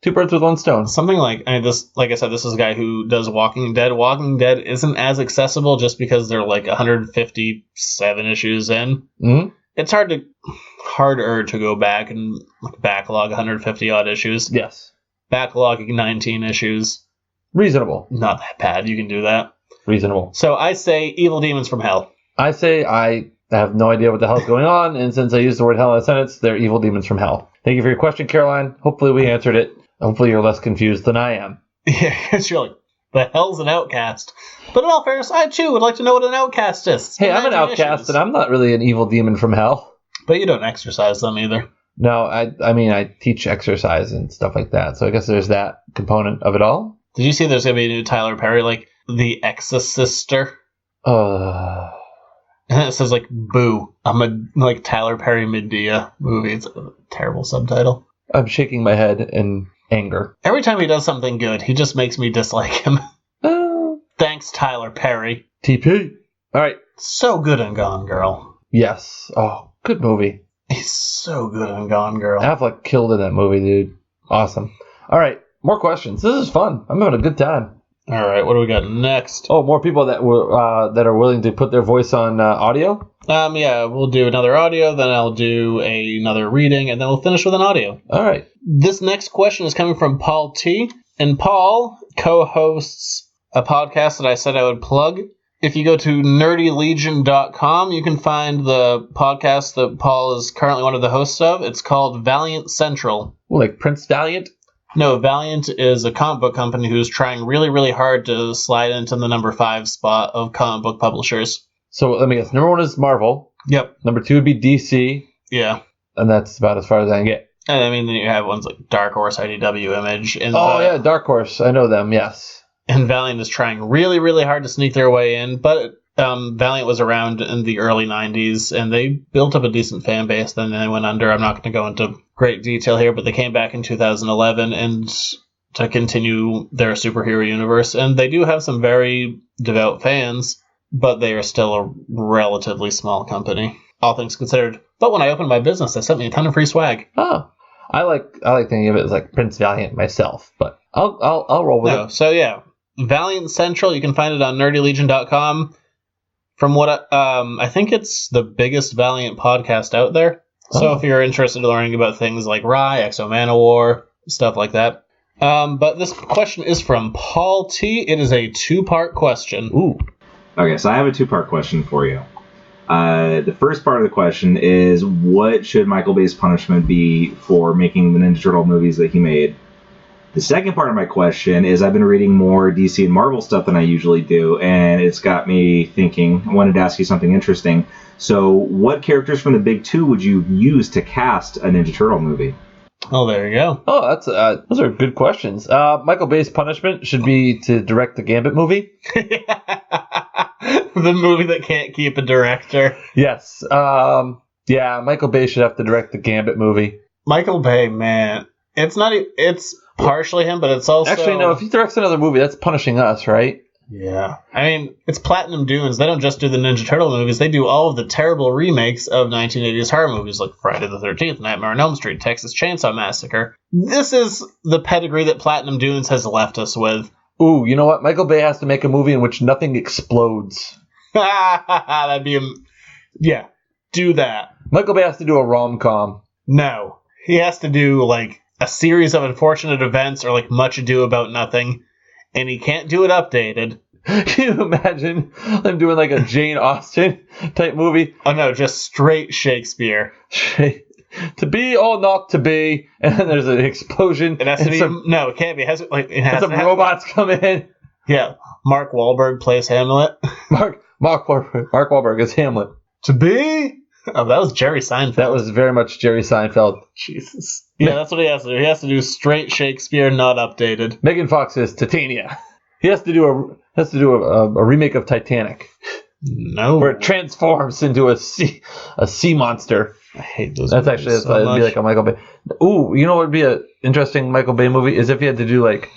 two birds with one stone. Something like, like I said, this is a guy who does Walking Dead. Walking Dead isn't as accessible just because they're like 157 issues in. Mm-hmm. It's harder to go back and backlog 150 odd issues. Yes. Backlogging 19 issues. Reasonable. Not that bad. You can do that. Reasonable. So I say Evil Demons from Hell. I say I have no idea what the hell's going on, and since I used the word hell in a sentence, they're evil demons from hell. Thank you for your question, Caroline. Hopefully we answered it. Hopefully you're less confused than I am. Yeah, because you're like, the hell's an outcast? But in all fairness, I too would like to know what an outcast is. Hey, I'm an outcast, and I'm not really an evil demon from hell. But you don't exercise them either. No, I mean, I teach exercise and stuff like that, so I guess there's that component of it all. Did you see there's going to be a new Tyler Perry, like, The Exorcister? And it says, like, Boo. I'm a, like, Tyler Perry Medea movie. It's a terrible subtitle. I'm shaking my head in anger. Every time he does something good, he just makes me dislike him. Thanks, Tyler Perry. TP. All right. So good in Gone Girl. Yes. Oh, good movie. He's so good in Gone Girl. Affleck killed in that movie, dude. Awesome. All right. More questions. This is fun. I'm having a good time. All right. What do we got next? Oh, more people that are willing to put their voice on audio? Yeah, we'll do another audio, then I'll do another reading, and then we'll finish with an audio. All right. This next question is coming from Paul T. And Paul co-hosts a podcast that I said I would plug. If you go to nerdylegion.com, you can find the podcast that Paul is currently one of the hosts of. It's called Valiant Central. Like Prince Valiant? No, Valiant is a comic book company who's trying really, really hard to slide into the number 5 spot of comic book publishers. So let me guess. Number 1 is Marvel. Yep. Number 2 would be DC. Yeah. And that's about as far as I can get. And I mean, then you have ones like Dark Horse, IDW, Image. And yeah, Dark Horse. I know them, yes. And Valiant is trying really, really hard to sneak their way in. But Valiant was around in the early 90s, and they built up a decent fan base. Then they went under. I'm not going to go into great detail here, but they came back in 2011 and to continue their superhero universe. And they do have some very devout fans, but they are still a relatively small company, all things considered. But when I opened my business, they sent me a ton of free swag. Oh, I like thinking of it as like Prince Valiant myself, but I'll roll with it. So yeah, Valiant Central. You can find it on nerdylegion.com. From what I think it's the biggest Valiant podcast out there. So if you're interested in learning about things like Rye, Exo Manowar, stuff like that. But this question is from Paul T. It is a 2-part question. Ooh. Okay, so I have a 2-part question for you. The first part of the question is, what should Michael Bay's punishment be for making the Ninja Turtle movies that he made? The second part of my question is, I've been reading more DC and Marvel stuff than I usually do, and it's got me thinking. I wanted to ask you something interesting. So what characters from the big two would you use to cast a Ninja Turtle movie? Oh, there you go. Oh, that's those are good questions. Michael Bay's punishment should be to direct the Gambit movie. The movie that can't keep a director. Yes. Yeah, Michael Bay should have to direct the Gambit movie. Michael Bay, man. It's partially him, but it's also... Actually, no, if he directs another movie, that's punishing us, right? Yeah. I mean, it's Platinum Dunes. They don't just do the Ninja Turtle movies. They do all of the terrible remakes of 1980s horror movies like Friday the 13th, Nightmare on Elm Street, Texas Chainsaw Massacre. This is the pedigree that Platinum Dunes has left us with. Ooh, you know what? Michael Bay has to make a movie in which nothing explodes. That'd be... Yeah, do that. Michael Bay has to do a rom-com. No. He has to do, like, a series of unfortunate events or, like, Much Ado About Nothing. And he can't do it updated. Can you imagine them doing like a Jane Austen type movie? Oh no, just straight Shakespeare. To be or not to be, and then there's an explosion. It has to be. No, it can't be. It has some robots come in. Yeah, Mark Wahlberg plays Hamlet. Mark Wahlberg is Hamlet. To be. Oh, that was Jerry Seinfeld. That was very much Jerry Seinfeld. Jesus. Yeah, that's what he has to do. He has to do straight Shakespeare, not updated. Megan Fox is Titania. He has to do a remake of Titanic. No. Where it transforms into a sea monster. I hate those. That's much. It'd be like a Michael Bay. Ooh, you know what would be an interesting Michael Bay movie is if he had to do like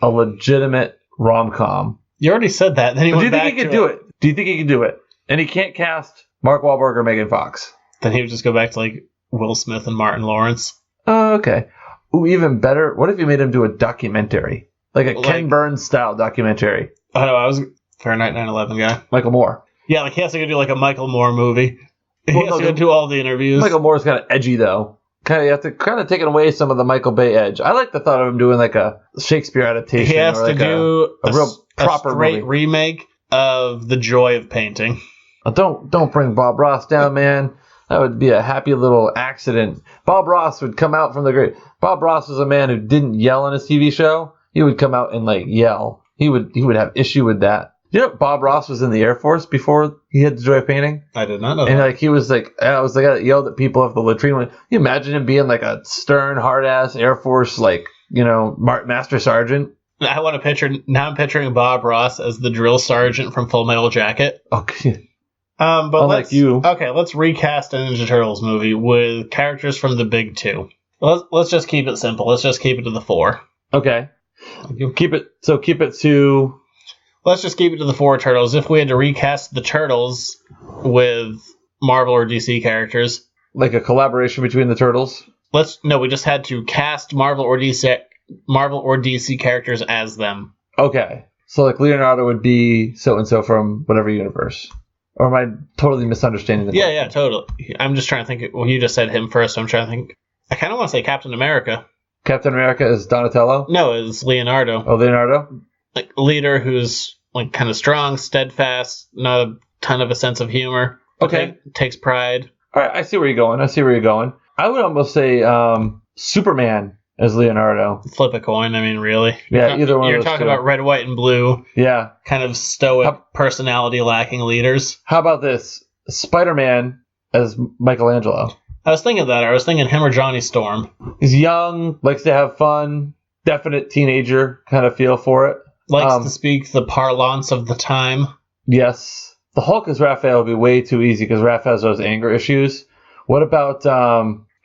a legitimate rom-com. You already said that. Then do you think he could do it? Do you think he could do it? And he can't cast Mark Wahlberg or Megan Fox. Then he would just go back to like Will Smith and Martin Lawrence. Oh, okay. Ooh, even better. What if you made him do a documentary? Like a Ken Burns style documentary. Oh no, I was Fahrenheit 9/11 guy. Michael Moore. Yeah, like he has to go do like a Michael Moore movie. He has to go do all the interviews. Michael Moore's kind of edgy though. You have to kind of take away some of the Michael Bay edge. I like the thought of him doing like a Shakespeare adaptation. He has or like to do a real proper straight movie. remake of the joy of painting. Don't bring Bob Ross down, man. That would be a happy little accident. Bob Ross would come out from the grave. Bob Ross was a man who didn't yell on his TV show. He would come out and like yell. He would have issue with that. You know, Bob Ross was in the Air Force before he had the joy of painting. I did not know And that. like he was like, I was like, I yelled at people if the latrine went. You imagine him being like a stern, hard ass Air Force, like, you know, Master Sergeant. I want to picture. Now I'm picturing Bob Ross as the drill sergeant from Full Metal Jacket. Okay. But Unlike let's, you. Okay, let's recast a Ninja Turtles movie with characters from the big two. Let's just keep it simple. Let's just keep it to the 4. Okay. Keep it to. Let's just keep it to the 4 Turtles. If we had to recast the Turtles with Marvel or DC characters, Like a collaboration between the Turtles? we just had to cast Marvel or DC characters as them. Okay. So like Leonardo would be so-and-so from whatever universe. Or am I totally misunderstanding the question? Yeah, totally. I'm just trying to think. Well, you just said him first, so I'm trying to think. I kind of want to say Captain America. Captain America is Donatello? No, it's Leonardo. Oh, Leonardo? Like leader who's like kind of strong, steadfast, not a ton of a sense of humor. Okay. Takes pride. All right, I see where you're going. I would almost say Superman as Leonardo. Flip a coin. I mean, really. Yeah, either one of You're those talking two. about red, white, and blue. Yeah. Kind of stoic, personality lacking leaders. How about this? Spider-Man as Michelangelo. I was thinking that. I was thinking him or Johnny Storm. He's young, likes to have fun, definite teenager kind of feel for it. Likes to speak the parlance of the time. Yes. The Hulk as Raphael would be way too easy because Raphael has those anger issues. What about,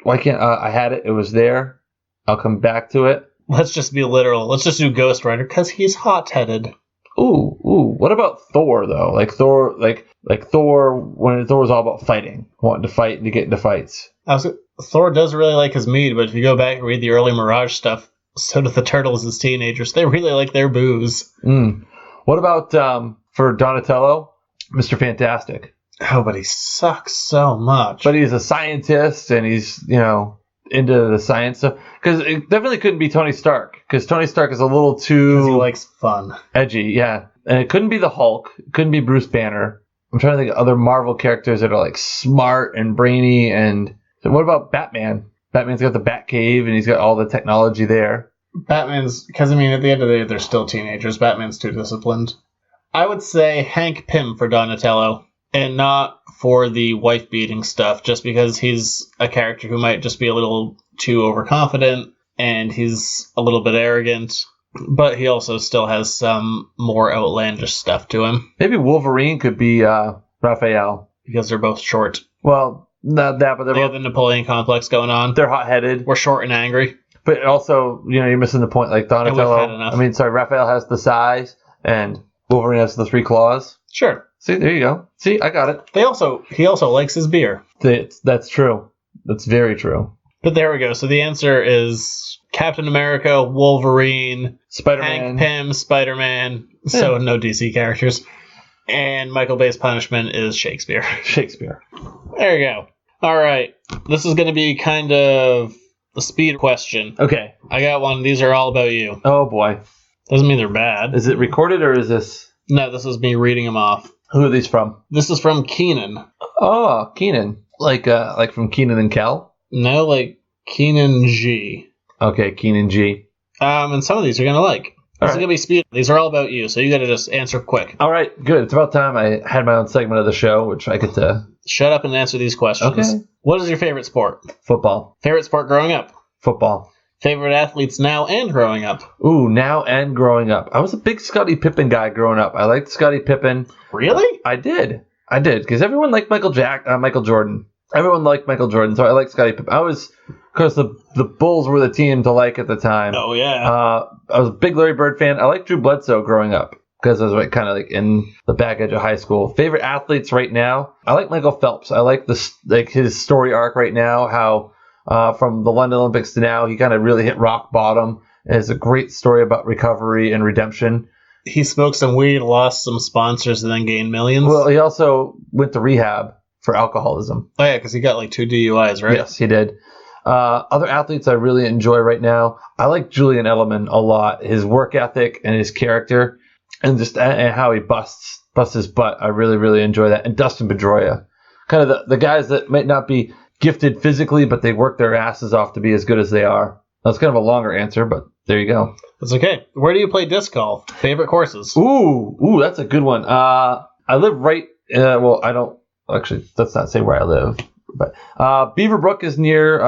why can't, I had it, it was there. I'll come back to it. Let's just be literal. Let's just do Ghost Rider because he's hot-headed. Ooh. What about Thor though? Like Thor when Thor was all about fighting, wanting to fight and to get into fights. Thor does really like his mead, but if you go back and read the early Mirage stuff, so do the Turtles as teenagers. They really like their booze. What about for Donatello, Mr. Fantastic? Oh, but he sucks so much. But he's a scientist and he's, you know, into the science stuff. Because it definitely couldn't be Tony Stark. Because Tony Stark is a little too... Because he likes fun. Edgy, yeah. And it couldn't be the Hulk. It couldn't be Bruce Banner. I'm trying to think of other Marvel characters that are like smart and brainy. And so what about Batman? Batman's got the Batcave and he's got all the technology there. Batman's... Because, I mean, at the end of the day, they're still teenagers. Batman's too disciplined. I would say Hank Pym for Donatello. And not for the wife-beating stuff, just because he's a character who might just be a little too overconfident, and he's a little bit arrogant, but he also still has some more outlandish stuff to him. Maybe Wolverine could be Raphael. Because they're both short. Well, not that, but They have the Napoleon complex going on. They're hot-headed. We're short and angry. But also, you know, you're missing the point. Like Donatello, had enough. Raphael has the size, and Wolverine has the 3 claws. Sure. See, there you go. See, I got it. He also likes his beer. That's true. That's very true. But there we go. So the answer is Captain America, Wolverine, Spider-Man. Hank Pym, Spider-Man. So no DC characters. And Michael Bay's punishment is Shakespeare. Shakespeare. There you go. All right. This is going to be kind of a speed question. Okay. I got one. These are all about you. Oh, boy. Doesn't mean they're bad. Is it recorded or is this... No, this is me reading them off. Who are these from? This is from Keenan. Oh, Keenan. Like from Keenan and Kel? No, like Keenan G. Okay, Keenan G. And some of these you're going to like. This is going to be speed. These are all about you, so you got to just answer quick. All right, good. It's about time I had my own segment of the show, which I get to... Shut up and answer these questions. Okay. What is your favorite sport? Football. Favorite sport growing up? Football. Favorite athletes now and growing up? Ooh, now and growing up. I was a big Scottie Pippen guy growing up. I liked Scottie Pippen. Really? I did, because everyone liked Michael Jordan. Everyone liked Michael Jordan, so I liked Scottie Pippen. Because the Bulls were the team to like at the time. Oh, yeah. I was a big Larry Bird fan. I liked Drew Bledsoe growing up because I was kind of like in the back edge of high school. Favorite athletes right now? I like Michael Phelps. I like his story arc right now, how from the London Olympics to now, he kind of really hit rock bottom. It's a great story about recovery and redemption. He smoked some weed, lost some sponsors, and then gained millions? Well, he also went to rehab for alcoholism. Oh, yeah, because he got like 2 DUIs, right? Yes, he did. Other athletes I really enjoy right now, I like Julian Edelman a lot. His work ethic and his character and just and how he busts bust his butt. I really, really enjoy that. And Dustin Pedroia, kind of the guys that might not be gifted physically, but they work their asses off to be as good as they are. That's kind of a longer answer, but there you go. That's okay. Where do you play disc golf? Favorite courses? Ooh, that's a good one. I live right. Well, I don't actually. Let's not say where I live, but Beaverbrook is near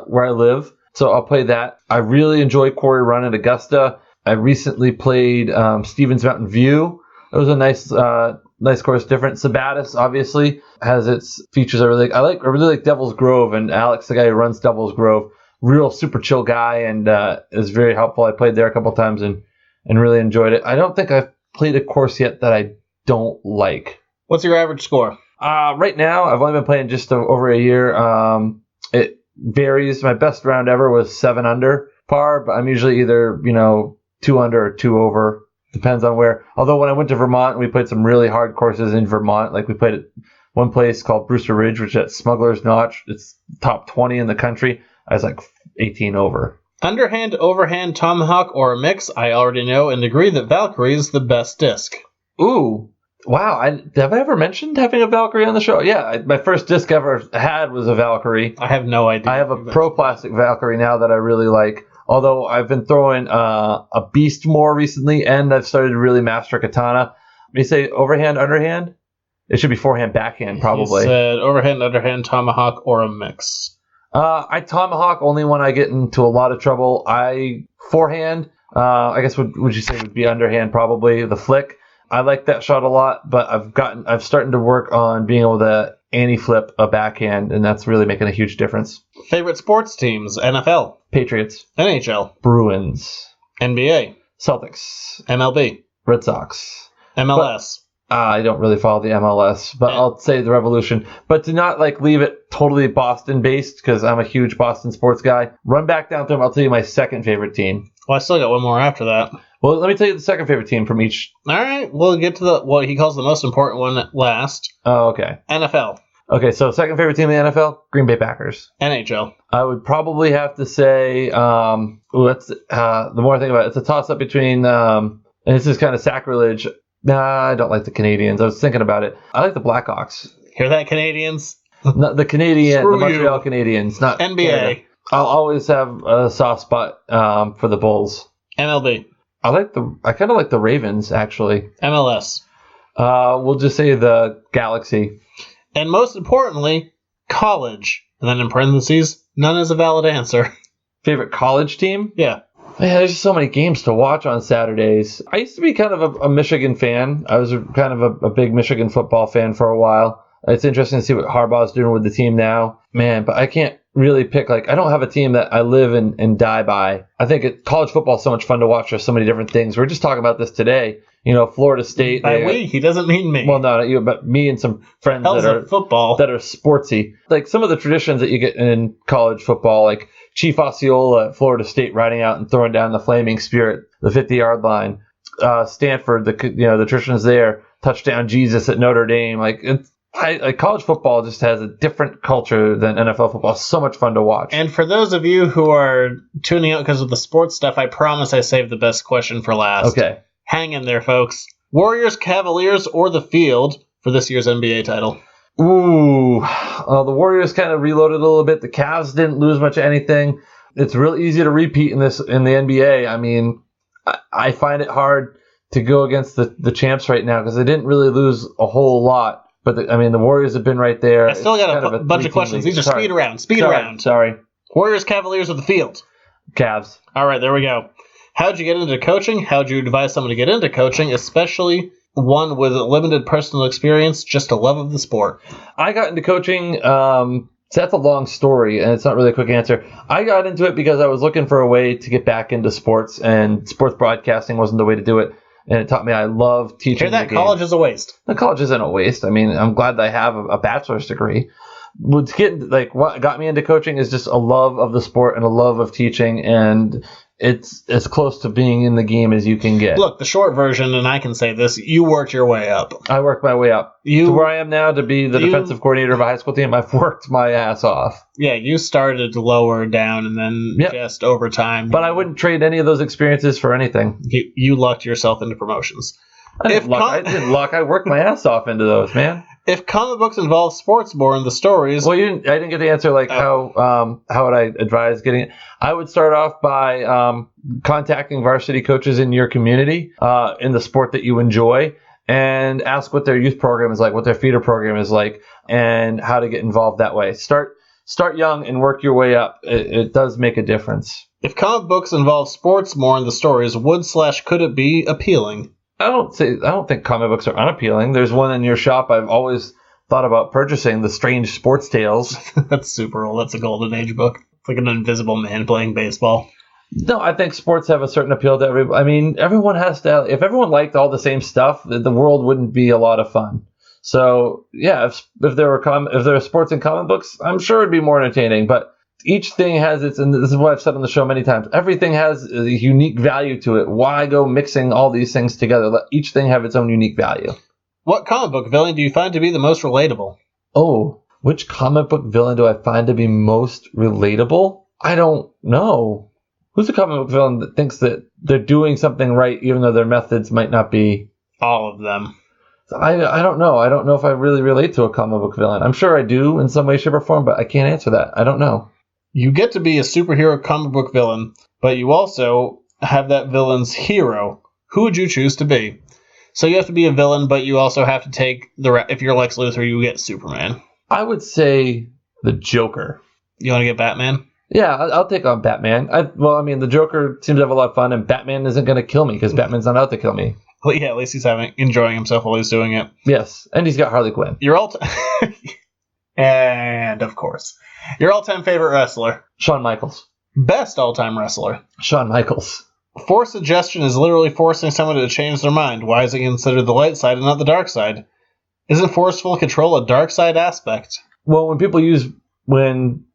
where I live, so I'll play that. I really enjoy Quarry Run at Augusta. I recently played Stevens Mountain View. It was a nice course, different. Sabatis obviously has its features. I really like Devil's Grove, and Alex, the guy who runs Devil's Grove, real super chill guy, and is very helpful. I played there a couple times and really enjoyed it. I don't think I've played a course yet that I don't like. What's your average score? Right now, I've only been playing just over a year. It varies. My best round ever was 7 under par, but I'm usually either 2 under or 2 over. Depends on where. Although when I went to Vermont, we played some really hard courses in Vermont. Like we played at one place called Brewster Ridge, which is at Smuggler's Notch. It's top 20 in the country. I was like 18 over. Underhand, overhand, tomahawk, or a mix? I already know and agree that Valkyrie is the best disc. Ooh. Wow. Have I ever mentioned having a Valkyrie on the show? Yeah. My first disc I ever had was a Valkyrie. I have no idea. I have a Pro Plastic Valkyrie now that I really like. Although I've been throwing a Beast more recently, and I've started to really master Katana. When you say overhand, underhand? It should be forehand, backhand, probably. You said overhand, underhand, tomahawk, or a mix. I tomahawk only when I get into a lot of trouble. Forehand, I guess would you say would be underhand, probably the flick. I like that shot a lot, but I've started to work on being able to anti-flip a backhand, and that's really making a huge difference. Favorite sports teams? NFL, Patriots, NHL, Bruins, NBA, Celtics, MLB, Red Sox, MLS. I don't really follow the MLS, but I'll say the Revolution. But to not leave it totally Boston based, because I'm a huge Boston sports guy. Run back down through them. I'll tell you my second favorite team. Well, I still got one more after that. Well, let me tell you the second favorite team from each. All right, we'll get to what he calls the most important one last. Oh, okay. NFL. Okay, so second favorite team in the NFL, Green Bay Packers. NHL. I would probably have to say, that's the more I think about it, it's a toss-up between, and this is kind of sacrilege. Nah, I don't like the Canadians. I was thinking about it. I like the Blackhawks. Hear that, Canadians? Not the Montreal Canadiens, not NBA. Canada. I'll always have a soft spot for the Bulls. MLB. I kind of like the Ravens, actually. MLS. We'll just say the Galaxy. And most importantly, college. And then in parentheses, none is a valid answer. Favorite college team? Yeah. Man, there's just so many games to watch on Saturdays. I used to be kind of a Michigan fan. I was kind of a big Michigan football fan for a while. It's interesting to see what Harbaugh's doing with the team now. Man, but I can't really pick. I don't have a team that I live and die by. I think college football is so much fun to watch. There's so many different things. We were just talking about this today. Florida State. By we, he doesn't mean me. Well, no, not you, but me and some friends that are sportsy. Like some of the traditions that you get in college football, like Chief Osceola at Florida State riding out and throwing down the Flaming Spirit, the 50-yard line. Stanford, the traditions there. Touchdown Jesus at Notre Dame. College football just has a different culture than NFL football. It's so much fun to watch. And for those of you who are tuning out because of the sports stuff, I promise I saved the best question for last. Okay. Hang in there, folks. Warriors, Cavaliers, or the Field for this year's NBA title? Ooh. The Warriors kind of reloaded a little bit. The Cavs didn't lose much of anything. It's real easy to repeat in the NBA. I mean, I find it hard to go against the champs right now because they didn't really lose a whole lot. But the Warriors have been right there. I still got a bunch of questions. These are speed round. Sorry. Warriors, Cavaliers, or the Field? Cavs. All right, there we go. How'd you get into coaching? How'd you advise someone to get into coaching, especially one with limited personal experience, just a love of the sport? I got into coaching. So that's a long story, and it's not really a quick answer. I got into it because I was looking for a way to get back into sports, and sports broadcasting wasn't the way to do it. And it taught me I love teaching. Hear that? College is a waste. The college isn't a waste. I mean, I'm glad that I have a bachelor's degree. What got me into coaching is just a love of the sport and a love of teaching, and it's as close to being in the game as you can get. Look, the short version, and I can say this, you worked your way up. I worked my way up. To where I am now to be the defensive coordinator of a high school team, I've worked my ass off. Yeah, you started lower down and then just over time. But I wouldn't trade any of those experiences for anything. You lucked yourself into promotions. I didn't luck. I worked my ass off into those, man. If comic books involve sports more in the stories... Well, I didn't get the answer, like, how would I advise getting it? I would start off by contacting varsity coaches in your community in the sport that you enjoy and ask what their youth program is like, what their feeder program is like, and how to get involved that way. Start young and work your way up. It does make a difference. If comic books involve sports more in the stories, could it be appealing? I don't think comic books are unappealing. There's one in your shop I've always thought about purchasing, The Strange Sports Tales. That's super old. That's a golden age book. It's like an invisible man playing baseball. No, I think sports have a certain appeal to everybody. I mean, everyone has to. If everyone liked all the same stuff, the world wouldn't be a lot of fun. So yeah, if there were sports and comic books, I'm sure it'd be more entertaining. But each thing has its, and this is what I've said on the show many times, everything has a unique value to it. Why go mixing all these things together? Let each thing have its own unique value. What comic book villain do you find to be the most relatable? Oh, which comic book villain do I find to be most relatable? I don't know. Who's a comic book villain that thinks that they're doing something right even though their methods might not be? All of them. I don't know. I don't know if I really relate to a comic book villain. I'm sure I do in some way, shape, or form, but I can't answer that. I don't know. You get to be a superhero comic book villain, but you also have that villain's hero. Who would you choose to be? So you have to be a villain, but you also have to take if you're Lex Luthor, you get Superman. I would say the Joker. You want to get Batman? Yeah, I'll take on Batman. The Joker seems to have a lot of fun, and Batman isn't going to kill me because Batman's not out to kill me. Well, yeah, at least he's enjoying himself while he's doing it. Yes, and he's got Harley Quinn. And, of course, your all-time favorite wrestler? Shawn Michaels. Best all-time wrestler? Shawn Michaels. Force suggestion is literally forcing someone to change their mind. Why is it considered the light side and not the dark side? Isn't forceful control a dark side aspect? Well, when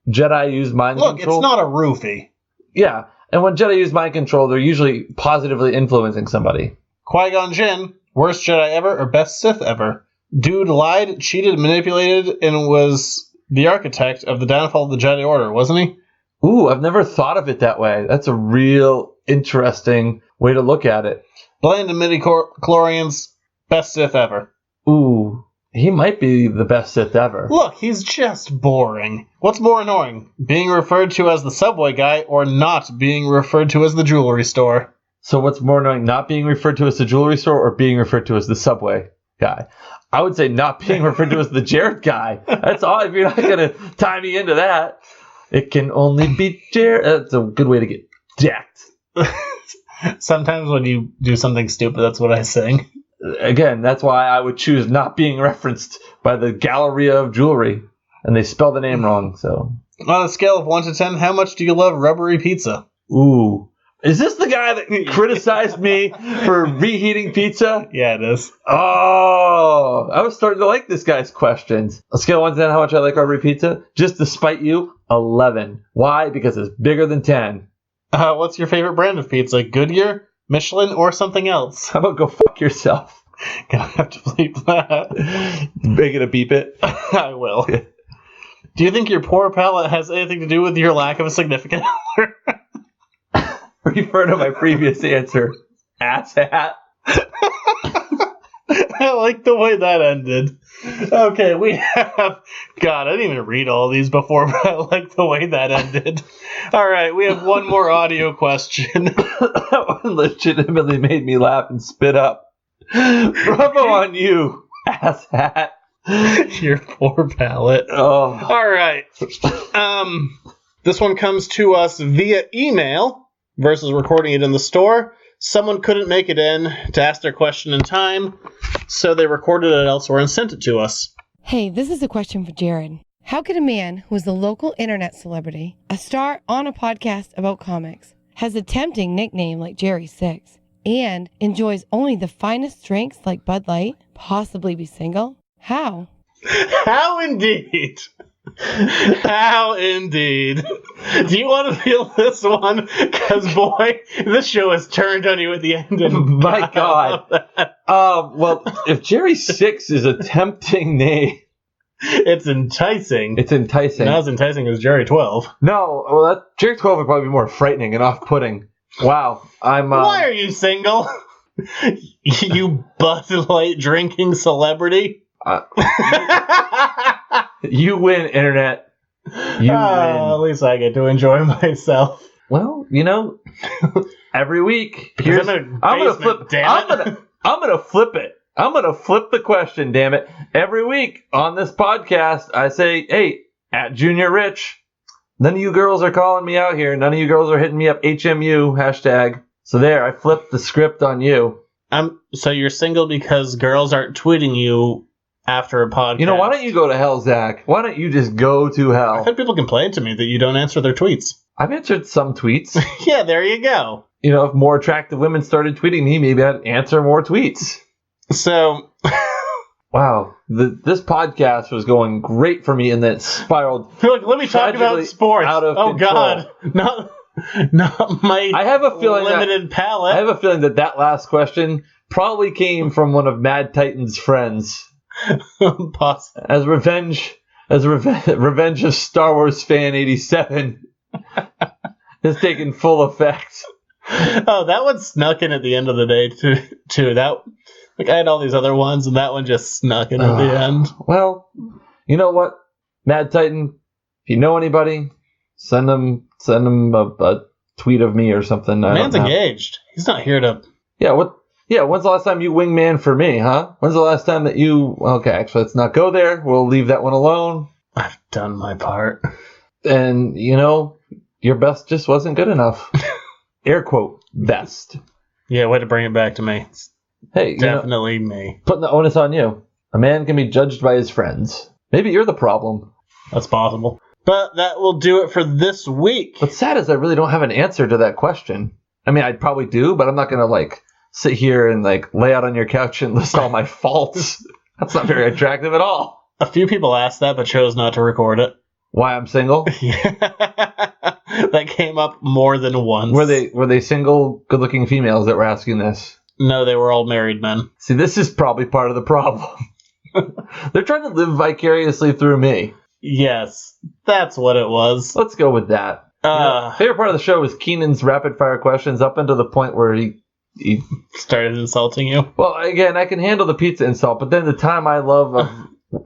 Jedi use mind control... Look, it's not a roofie. Yeah, and when Jedi use mind control, they're usually positively influencing somebody. Qui-Gon Jinn, worst Jedi ever or best Sith ever? Dude lied, cheated, manipulated, and was the architect of the downfall of the Jedi Order, wasn't he? Ooh, I've never thought of it that way. That's a real interesting way to look at it. Bland and midi-chlorians, best Sith ever. Ooh, he might be the best Sith ever. Look, he's just boring. What's more annoying, being referred to as the Subway guy or not being referred to as the jewelry store? So what's more annoying, not being referred to as the jewelry store or being referred to as the Subway guy? I would say not being referred to as the Jared guy. That's all. If you're not going to tie me into that, it can only be Jared. That's a good way to get jacked. Sometimes when you do something stupid, that's what I sing. Again, that's why I would choose not being referenced by the Galleria of Jewelry. And they spell the name wrong, so. On a scale of 1 to 10, how much do you love rubbery pizza? Ooh. Is this the guy that criticized me for reheating pizza? Yeah, it is. Oh, I was starting to like this guy's questions. A scale of 1 to 10, how much I like rubbery pizza? Just to spite you, 11. Why? Because it's bigger than 10. What's your favorite brand of pizza? Goodyear, Michelin, or something else? How about go fuck yourself? Gonna have to bleep that. Make it a beep it? I will. Do you think your poor palate has anything to do with your lack of a significant other? Refer to my previous answer. Asshat. I like the way that ended. Okay, we have... God, I didn't even read all these before, but I like the way that ended. All right, we have one more audio question. That one legitimately made me laugh and spit up. Bravo on you, asshat. Your poor palate. Oh. All right. This one comes to us via email versus recording it in the store. Someone couldn't make it in to ask their question in time, so they recorded it elsewhere and sent it to us. Hey, this is a question for Jared. How could a man who is a local internet celebrity, a star on a podcast about comics, has a tempting nickname like Jerry Six, and enjoys only the finest drinks like Bud Light, possibly be single? How? How indeed? How indeed? Do you want to feel this one? Because boy, this show has turned on you at the end. And my God. Well, if Jerry Six is a tempting name, it's enticing. It's enticing. Not as enticing as Jerry 12. No, well, Jerry 12 would probably be more frightening and off-putting. Wow, Why are you single? You Bud Light drinking celebrity. You win, internet. You win. At least I get to enjoy myself. Well, every week. Because I'm I'm in a gonna flip. basement, damn it. I'm gonna flip it. I'm gonna flip the question. Damn it! Every week on this podcast, I say, "Hey, at Junior Rich." None of you girls are calling me out here. None of you girls are hitting me up HMU hashtag. So there, I flipped the script on you. So you're single because girls aren't tweeting you after a podcast. Why don't you go to hell, Zach? Why don't you just go to hell? I've had people complain to me that you don't answer their tweets. I've answered some tweets. Yeah, there you go. If more attractive women started tweeting me, maybe I'd answer more tweets. So, wow, this podcast was going great for me, and then it spiraled. Let me talk about sports. Out of control. God, not my. I have a feeling limited palate. I have a feeling that last question probably came from one of Mad Titan's friends. As revenge of Star Wars fan 87 has taken full effect. Oh, that one snuck in at the end of the day too. That I had all these other ones, and that one just snuck in at the end. Well, you know what, Mad Titan, if you know anybody, send them a tweet of me or something. Man's engaged. He's not here to. Yeah. What? Yeah. When's the last time you wingman for me, huh? When's the last time that you? Okay, actually, let's not go there. We'll leave that one alone. I've done my part. And your best just wasn't good enough. Air quote best. Yeah, way to bring it back to me. Hey, definitely me. Putting the onus on you. A man can be judged by his friends. Maybe you're the problem. That's possible. But that will do it for this week. What's sad is I really don't have an answer to that question. I mean, I probably do, but I'm not going to sit here and lay out on your couch and list all my faults. That's not very attractive at all. A few people asked that, but chose not to record it. Why I'm single? That came up more than once. Were they single, good-looking females that were asking this? No, they were all married men. See, this is probably part of the problem. They're trying to live vicariously through me. Yes, that's what it was. Let's go with that. Favorite part of the show was Keenan's rapid-fire questions up until the point where he started insulting you. Well, again, I can handle the pizza insult, but then the time I love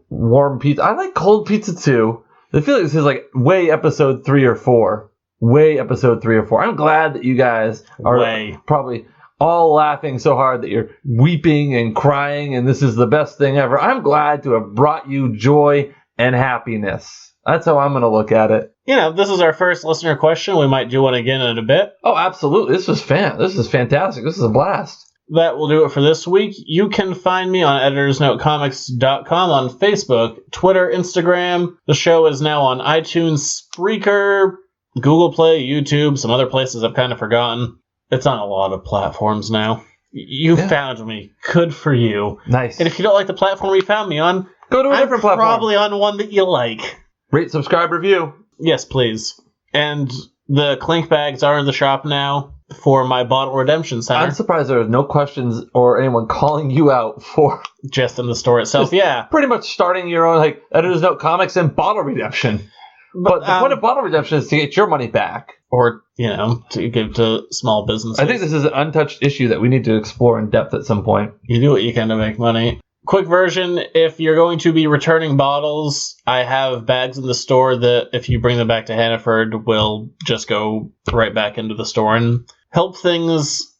warm pizza. I like cold pizza too. I feel like this is way episode 3 or 4. Way episode 3 or 4. I'm glad that you guys are probably all laughing so hard that you're weeping and crying, and this is the best thing ever. I'm glad to have brought you joy and happiness. That's how I'm going to look at it. This is our first listener question. We might do one again in a bit. Oh, absolutely. This is fantastic. This is a blast. That will do it for this week. You can find me on editorsnotecomics.com, on Facebook, Twitter, Instagram. The show is now on iTunes, Spreaker, Google Play, YouTube, some other places I've kind of forgotten. It's on a lot of platforms now. You found me. Good for you. Nice. And if you don't like the platform you found me on, go to a different platform. Probably on one that you like. Rate, subscribe, review. Yes, please. And the clink bags are in the shop now for my Bottle Redemption Center. I'm surprised there was no questions or anyone calling you out for just in the store itself. Yeah, pretty much starting your own Editor's Note Comics and Bottle Redemption. But the point of Bottle Redemption is to get your money back, or to give to small businesses. I think this is an untouched issue that we need to explore in depth at some point. You do what you can to make money. Quick version, if you're going to be returning bottles, I have bags in the store that if you bring them back to Hannaford will just go right back into the store and help things,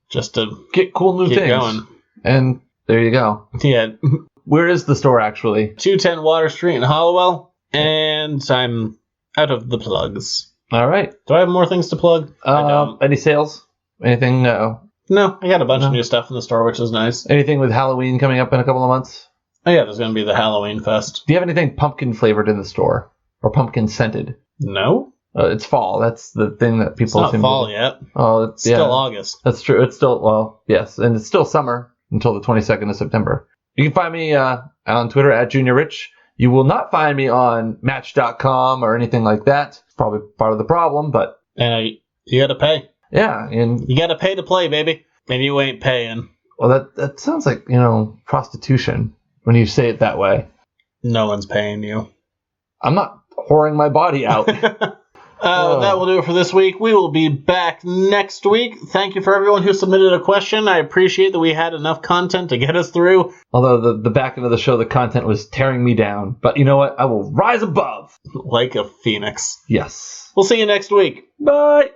just to get cool new things going. And there you go. Yeah. Where is the store actually? 210 Water Street in Hollowell, and I'm out of the plugs. All right. Do I have more things to plug? I don't. Any sales? Anything? No, I got a bunch of new stuff in the store, which is nice. Anything with Halloween coming up in a couple of months? Oh yeah, there's going to be the Halloween Fest. Do you have anything pumpkin flavored in the store? Or pumpkin scented? No. It's fall. That's the thing that people It's not fall yet. Oh, it's still August. That's true. It's still, yes. And it's still summer until the 22nd of September. You can find me on Twitter at JuniorRich. You will not find me on Match.com or anything like that. It's probably part of the problem, but... And you got to pay. Yeah, and you got to pay to play, baby. And you ain't paying. Well, that sounds like, prostitution when you say it that way. No one's paying you. I'm not whoring my body out. That will do it for this week. We will be back next week. Thank you for everyone who submitted a question. I appreciate that we had enough content to get us through. Although the back end of the show, the content was tearing me down. But you know what? I will rise above. Like a phoenix. Yes. We'll see you next week. Bye.